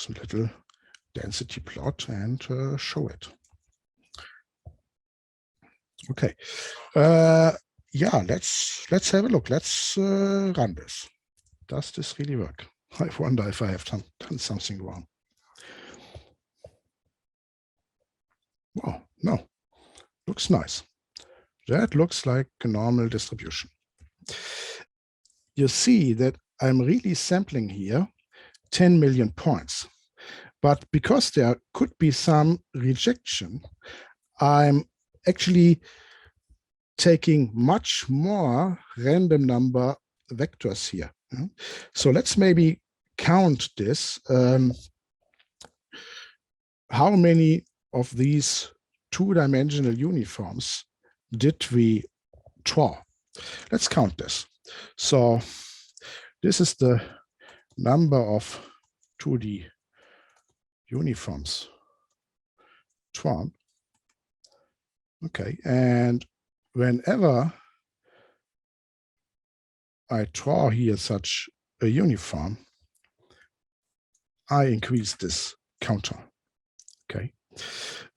S1: little density plot and show it. Okay, yeah, let's have a look. Let's run this. Does this really work? I wonder if I have done something wrong. Oh, no, looks nice. That looks like a normal distribution. You see that I'm really sampling here 10 million points. But because there could be some rejection, I'm actually taking much more random number vectors here. So let's maybe count this. How many of these two-dimensional uniforms did we draw? Let's count this. So this is the number of 2D uniforms drawn. Okay, and whenever I draw here such a uniform, I increase this counter. Okay,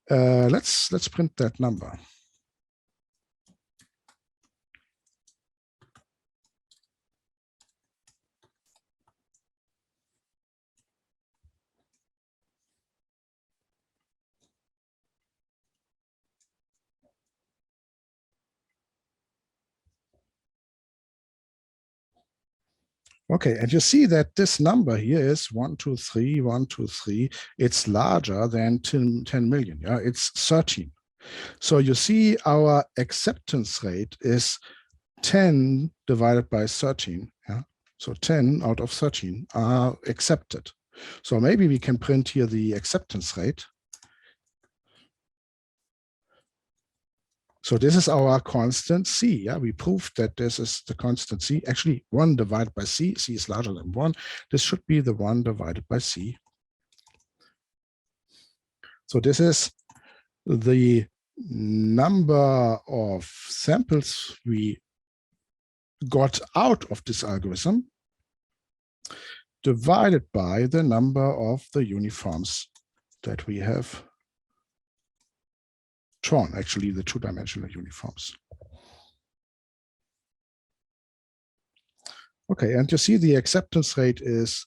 S1: let's print that number. Okay, and you see that this number here is 1, 2, 3, 1, 2, 3. It's larger than 10 million. Yeah, it's 13. So you see our acceptance rate is 10 divided by 13. Yeah, so 10 out of 13 are accepted. So maybe we can print here the acceptance rate. So this is our constant C. Yeah, we proved that this is the constant C. Actually, 1 divided by C. C is larger than 1. This should be the 1 divided by C. So this is the number of samples we got out of this algorithm divided by the number of the uniforms that we have drawn, actually the two-dimensional uniforms. Okay, and you see the acceptance rate is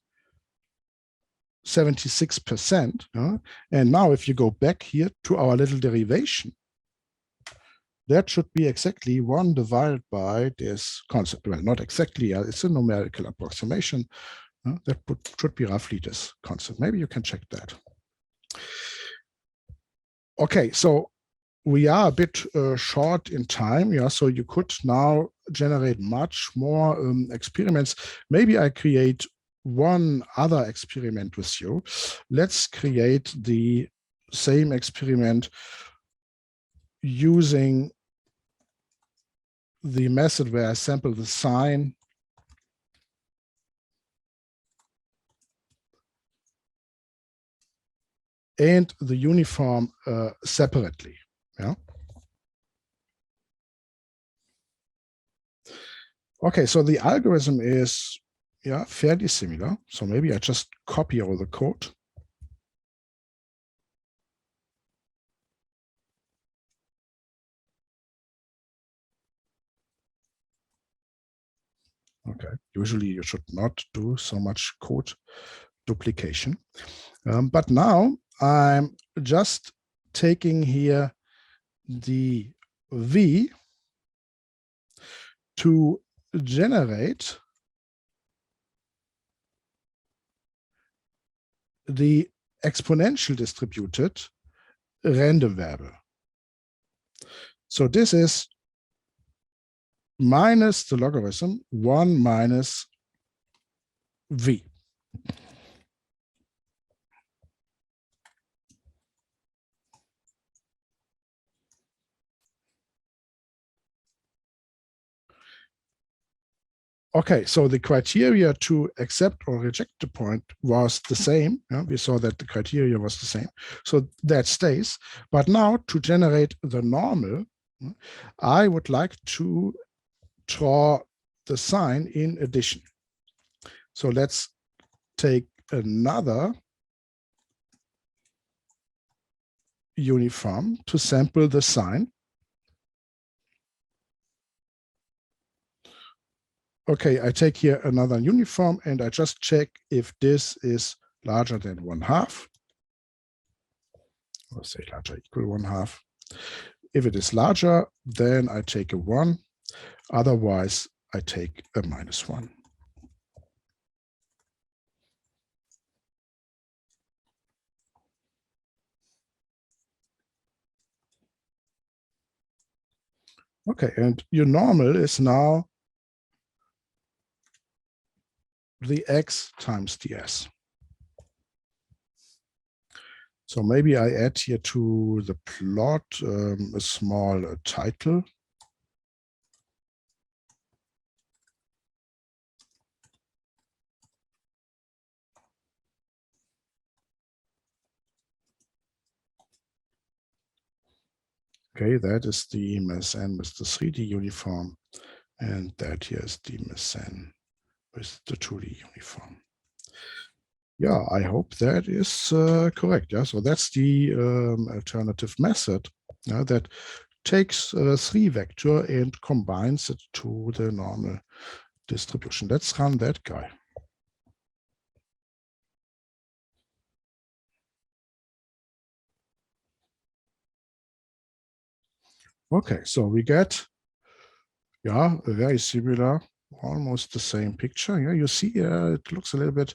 S1: 76%. And now if you go back here to our little derivation, that should be exactly 1 divided by this concept. Well, not exactly, it's a numerical approximation. That should be roughly this concept. Maybe you can check that. Okay, so we are a bit short in time. Yeah, so you could now generate much more experiments. Maybe I create one other experiment with you. Let's create the same experiment using the method where I sample the sign and the uniform separately. Yeah. Okay, so the algorithm is fairly similar. So maybe I just copy all the code. Okay, usually you should not do so much code duplication. But now I'm just taking here the V to generate the exponential distributed random variable. So this is minus the logarithm 1 minus V. Okay, so the criteria to accept or reject the point was the same. We saw that the criteria was the same. So that stays. But now to generate the normal, I would like to draw the sign in addition. So let's take another uniform to sample the sign. Okay, I take here another uniform and I just check if this is larger than 1/2. Or say larger equal 1/2. If it is larger, then I take a 1. Otherwise, I take a -1. Okay, and your normal is now the x times ds. So maybe I add here to the plot a small title. Okay, that is the MSN with the 3D uniform, and that here is the MSN with the 2D uniform. Yeah, I hope that is correct. Yeah, so that's the alternative method that takes 3 vector and combines it to the normal distribution. Let's run that guy. Okay, so we get, yeah, a very similar, almost the same picture. Yeah, you see, it looks a little bit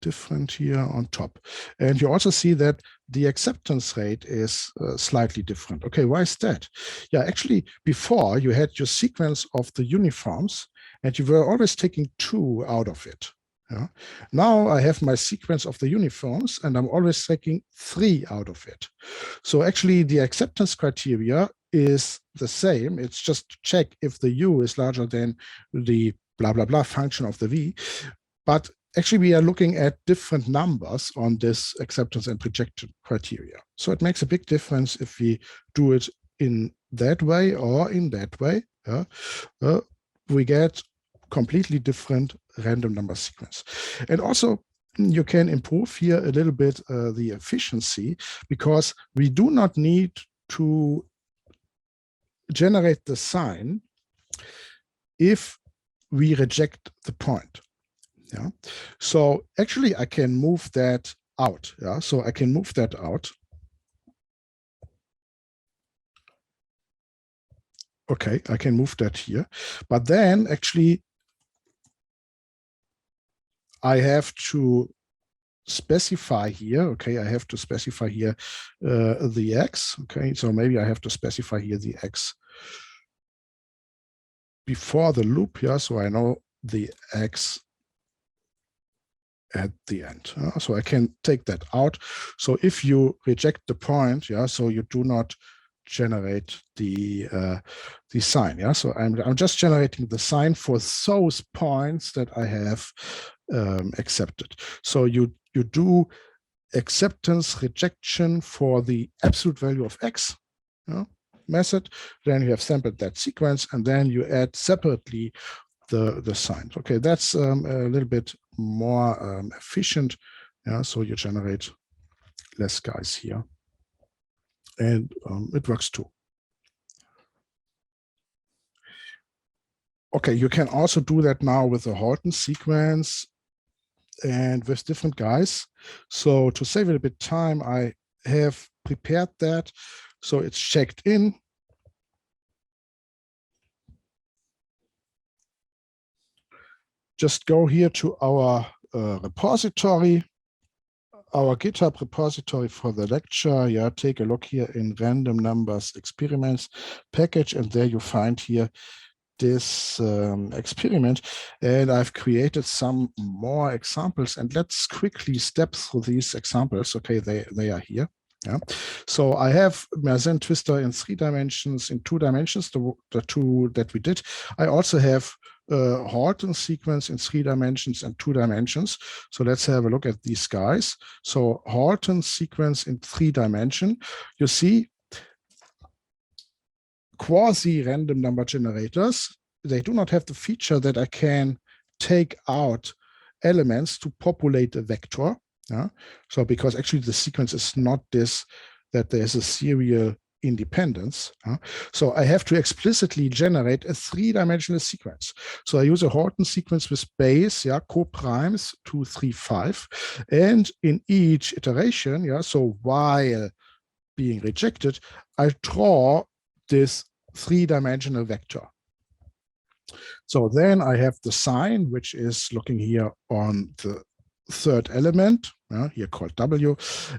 S1: different here on top. And you also see that the acceptance rate is slightly different. Okay, why is that? Yeah, actually, before you had your sequence of the uniforms, and you were always taking 2 out of it. Yeah. Now I have my sequence of the uniforms, and I'm always taking 3 out of it. So actually, the acceptance criteria is the same. It's just to check if the u is larger than the blah, blah, blah function of the v. But actually, we are looking at different numbers on this acceptance and rejection criteria. So it makes a big difference if we do it in that way or in that way. We get completely different random number sequence. And also, you can improve here a little bit the efficiency, because we do not need to generate the sign if we reject the point. Yeah. So actually, I can move that out. Yeah. So I can move that out. Okay, I can move that here. But then actually, I have to specify here. Okay, I have to specify here the x. Okay, so maybe I have to specify here the x before the loop. Yeah, so I know the x at the end. So I can take that out. So if you reject the point, yeah, so you do not generate the sign. Yeah, so I'm just generating the sign for those points that I have accepted. So you do acceptance rejection for the absolute value of x method, then you have sampled that sequence, and then you add separately the signs. Okay, that's a little bit more efficient. Yeah, so you generate less guys here, and it works too. Okay, you can also do that now with a Horton sequence and with different guys. So to save it a bit time, I have prepared that. So it's checked in. Just go here to our repository, our GitHub repository for the lecture. Yeah, take a look here in random numbers experiments package, and there you find here this experiment, and I've created some more examples, and let's quickly step through these examples. Okay, they are here. Yeah, so I have Mersenne twister in 3 dimensions, in 2 dimensions, the 2 that we did. I also have Horton sequence in 3 dimensions and 2 dimensions. So let's have a look at these guys. So Horton sequence in 3 dimension, you see quasi-random number generators, they do not have the feature that I can take out elements to populate a vector. Yeah? So because actually the sequence is not this, that there's a serial independence. So I have to explicitly generate a 3-dimensional sequence. So I use a Horton sequence with base, co-primes 2, 3, 5. And in each iteration, so while being rejected, I draw this 3-dimensional vector. So then I have the sign, which is looking here on the 3rd element. here called W,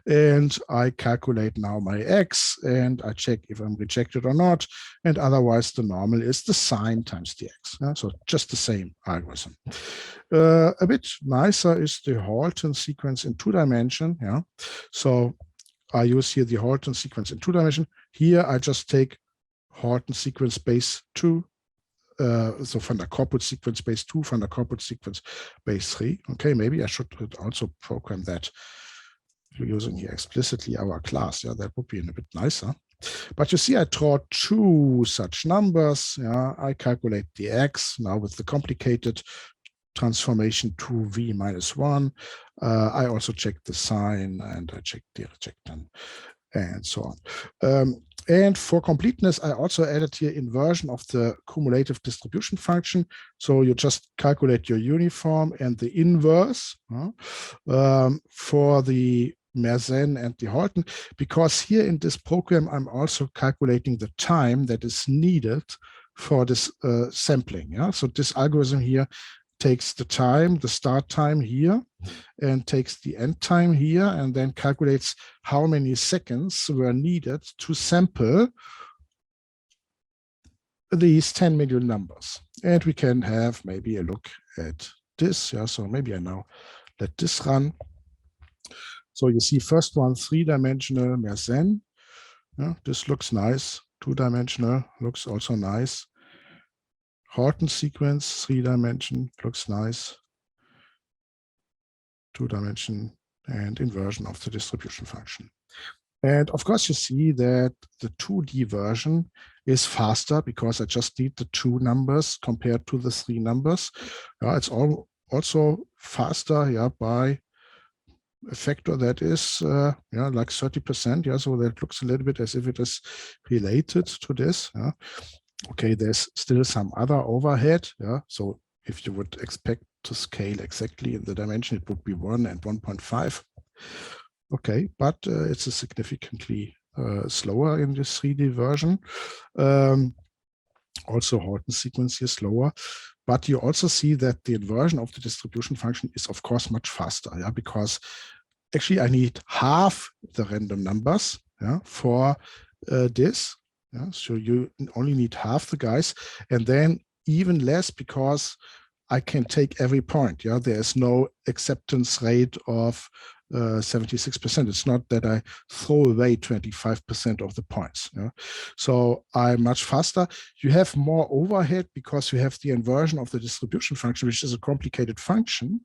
S1: and I calculate now my X, and I check if I'm rejected or not, and otherwise the normal is the sine times the X. So just the same algorithm. A bit nicer is the Halton sequence in 2 dimension. So I use here the Halton sequence in 2 dimension. Here I just take Halton sequence base 2, so van der Koppel sequence base 2, van der Koppel sequence base 3. Okay, maybe I should also program that using here explicitly our class. That would be a bit nicer. But you see, I draw 2 such numbers. I calculate the X now with the complicated transformation 2v minus 1. I also check the sine, and I check the rejectant, and so on. And for completeness, I also added here inversion of the cumulative distribution function. So you just calculate your uniform and the inverse for the Mersenne and the Halton, because here in this program, I'm also calculating the time that is needed for this sampling. So this algorithm here takes the time, the start time here, and takes the end time here, and then calculates how many seconds were needed to sample these 10 million numbers. And we can have maybe a look at this. So maybe I now let this run. So you see, first one, 3-dimensional Mersenne. This looks nice. 2-dimensional looks also nice. Halton sequence, 3-dimension, looks nice. 2-dimension, and inversion of the distribution function. And of course, you see that the 2D version is faster because I just need the 2 numbers compared to the 3 numbers. It's also faster by a factor that is like 30%. So that looks a little bit as if it is related to this. Okay, there's still some other overhead. So if you would expect to scale exactly in the dimension, it would be 1 and 1.5. Okay, but it's a significantly slower in this 3D version. Also, Halton sequence is slower. But you also see that the inversion of the distribution function is, of course, much faster. Because actually I need half the random numbers for this. So you only need half the guys, and then even less because I can take every point. There is no acceptance rate of 76%. It's not that I throw away 25% of the points. So I'm much faster. You have more overhead because you have the inversion of the distribution function, which is a complicated function,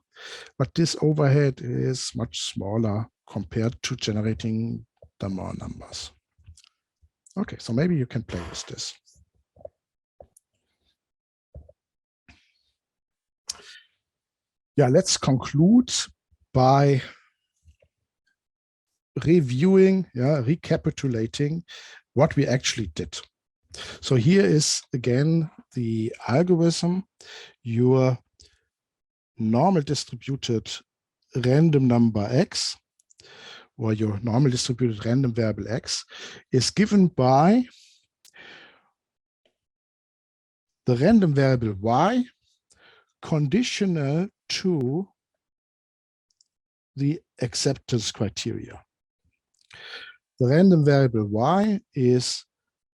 S1: but this overhead is much smaller compared to generating the more numbers. Okay, so maybe you can play with this. Let's conclude by reviewing, recapitulating what we actually did. So here is again the algorithm. Your normal distributed random number X, or your normal distributed random variable X, is given by the random variable Y conditional to the acceptance criteria. The random variable Y is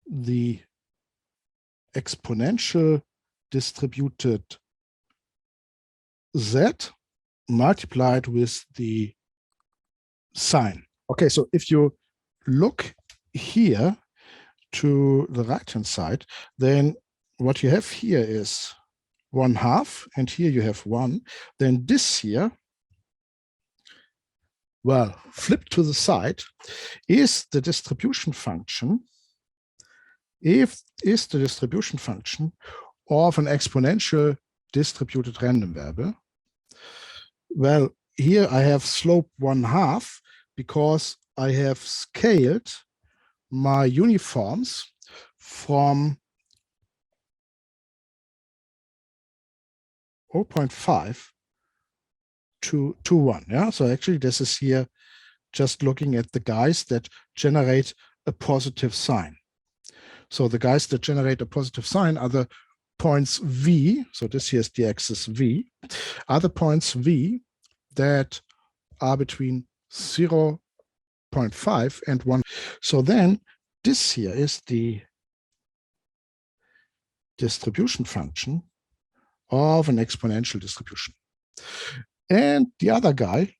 S1: the exponential distributed Z multiplied with the sign. Okay, so if you look here to the right-hand side, then what you have here is 1/2, and here you have 1. Then this here, well, flipped to the side, is the distribution function. Is the distribution function of an exponential distributed random variable. Well, here I have slope 1/2 because I have scaled my uniforms from 0.5 to 1. So actually this is here just looking at the guys that generate a positive sign. So the guys that generate a positive sign are the points V. So this here is the axis V. Are the points V that are between 0.5 and 1. So then this here is the distribution function of an exponential distribution. And the other guy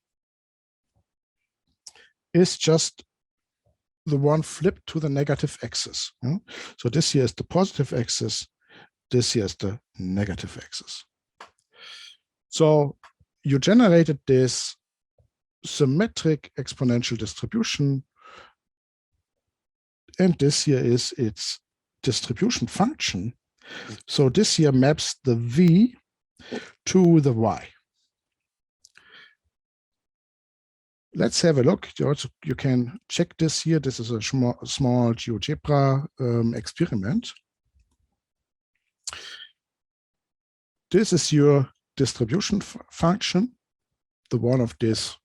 S1: is just the one flipped to the negative axis. So this here is the positive axis, this here is the negative axis. So you generated this symmetric exponential distribution, and this here is its distribution function. So this here maps the v to the y. Let's have a look. You can check this here. This is a small GeoGebra experiment. This is your distribution function, the one of this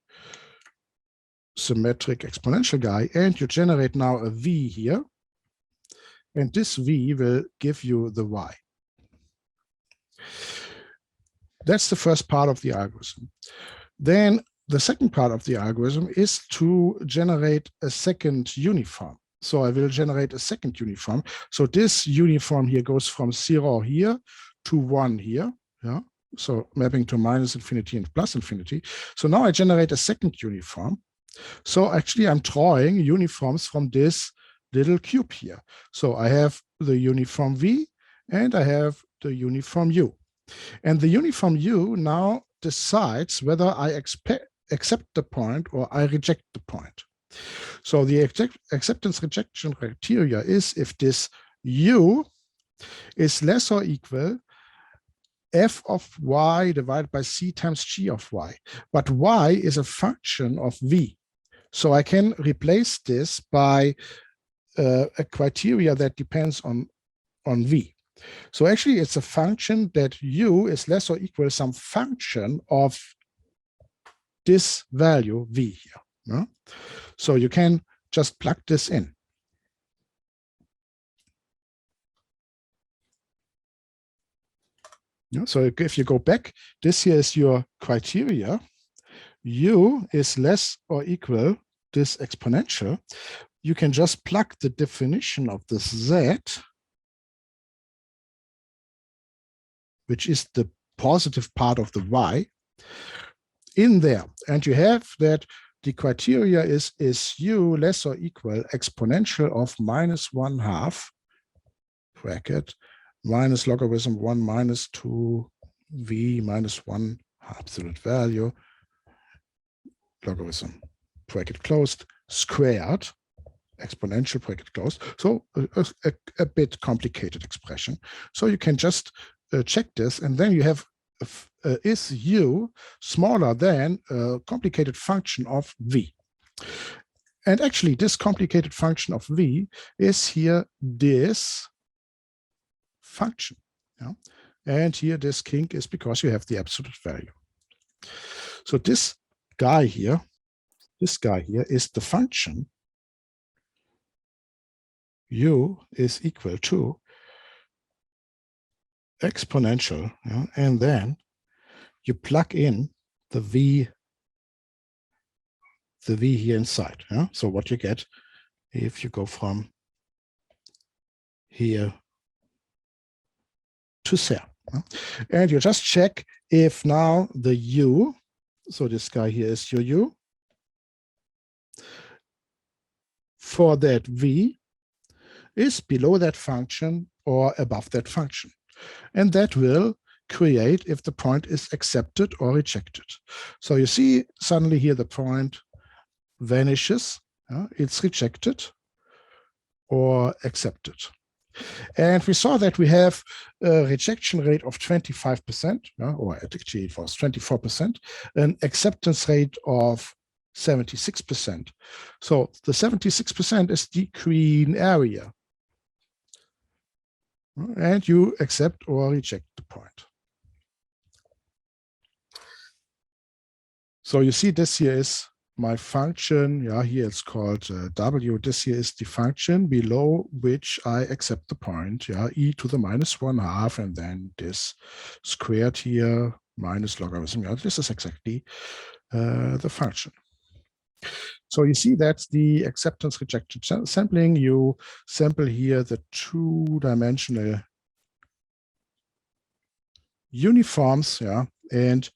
S1: symmetric exponential guy, and you generate now a v here, and this v will give you the y. That's the first part of the algorithm. Then the second part of the algorithm is to generate a second uniform. So I will generate a second uniform. So this uniform here goes from 0 here to 1 here. Yeah. So mapping to minus infinity and plus infinity. So now I generate a second uniform. So actually I'm drawing uniforms from this little cube here. So I have the uniform v and I have the uniform u. And the uniform u now decides whether I accept the point or I reject the point. So the acceptance-rejection criteria is if this u is less or equal f of y divided by c times g of y. But y is a function of v. So I can replace this by a criteria that depends on v. So actually it's a function that u is less or equal some function of this value v here. No? So you can just plug this in. Yeah, so if you go back, this here is your criteria. U is less or equal this exponential. You can just plug the definition of this z, which is the positive part of the y, in there. And you have that the criteria is u less or equal exponential of minus 1/2 bracket minus logarithm 1 minus 2v minus 1 absolute value logarithm bracket closed squared exponential bracket closed. So a bit complicated expression. So you can just check this, and then you have is u smaller than a complicated function of v. And actually this complicated function of v is here this function. Yeah? And here this kink is because you have the absolute value. So this guy here is the function u is equal to exponential, yeah? And then you plug in the v here inside. Yeah? So what you get if you go from here to there. Yeah? And you just check if now the u, so this guy here is your u, for that v is below that function or above that function. And that will create if the point is accepted or rejected. So you see suddenly here the point vanishes. It's rejected or accepted. And we saw that we have a rejection rate of 25%, or actually it was 24%, an acceptance rate of 76%. So the 76% is the green area. And you accept or reject the point. So you see this here is my function. Yeah, here it's called w. This here is the function below which I accept the point. Yeah, e to the minus 1/2, and then this squared here minus logarithm. Yeah, this is exactly the function. So you see that's the acceptance rejection sampling. You sample here the two-dimensional uniforms, yeah, and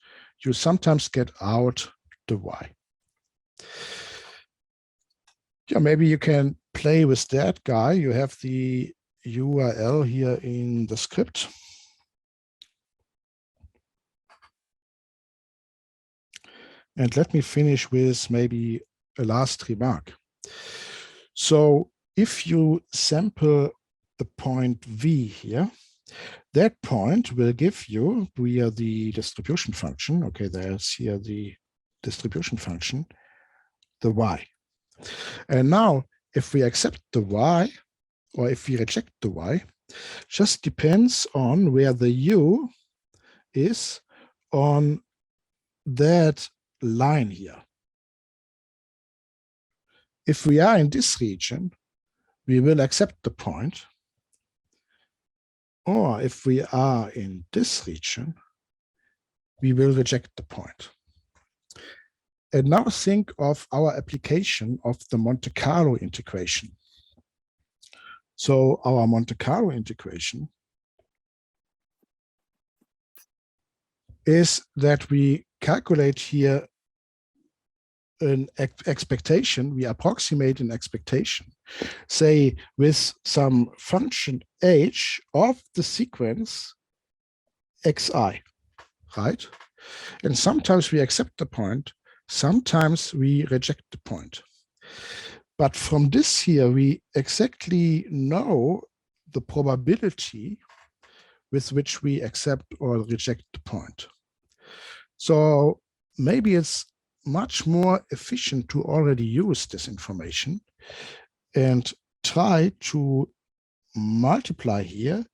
S1: you sometimes get out the y. Yeah, maybe you can play with that guy. You have the URL here in the script. And let me finish with maybe a last remark. So if you sample the point V here, that point will give you via the distribution function, okay, there's here the distribution function, the y. And now if we accept the y, or if we reject the y, just depends on where the u is on that line here. If we are in this region, we will accept the point. Or if we are in this region, we will reject the point. And now think of our application of the Monte Carlo integration. So our Monte Carlo integration is that we calculate here an expectation, we approximate an expectation, say with some function h of the sequence xi, right? And sometimes we accept the point, sometimes we reject the point. But from this here, we exactly know the probability with which we accept or reject the point. So maybe it's much more efficient to already use this information and try to multiply here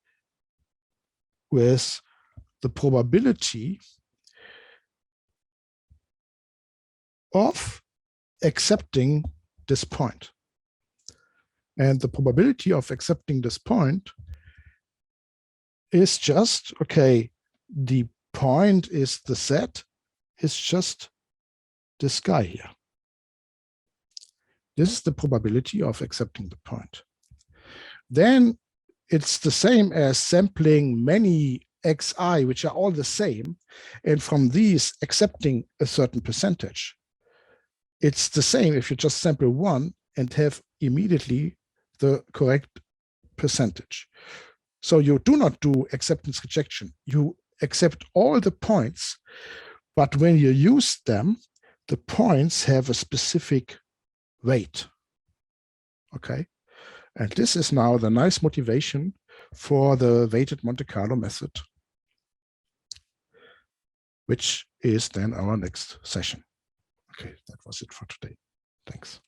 S1: with the probability of accepting this point. And the probability of accepting this point is just, okay, the point is the set, is just this guy here. This is the probability of accepting the point. Then it's the same as sampling many xi, which are all the same, and from these accepting a certain percentage. It's the same if you just sample one and have immediately the correct percentage. So you do not do acceptance rejection. You accept all the points, but when you use them, the points have a specific weight. Okay. And this is now the nice motivation for the weighted Monte Carlo method, which is then our next session. Okay, that was it for today. Thanks.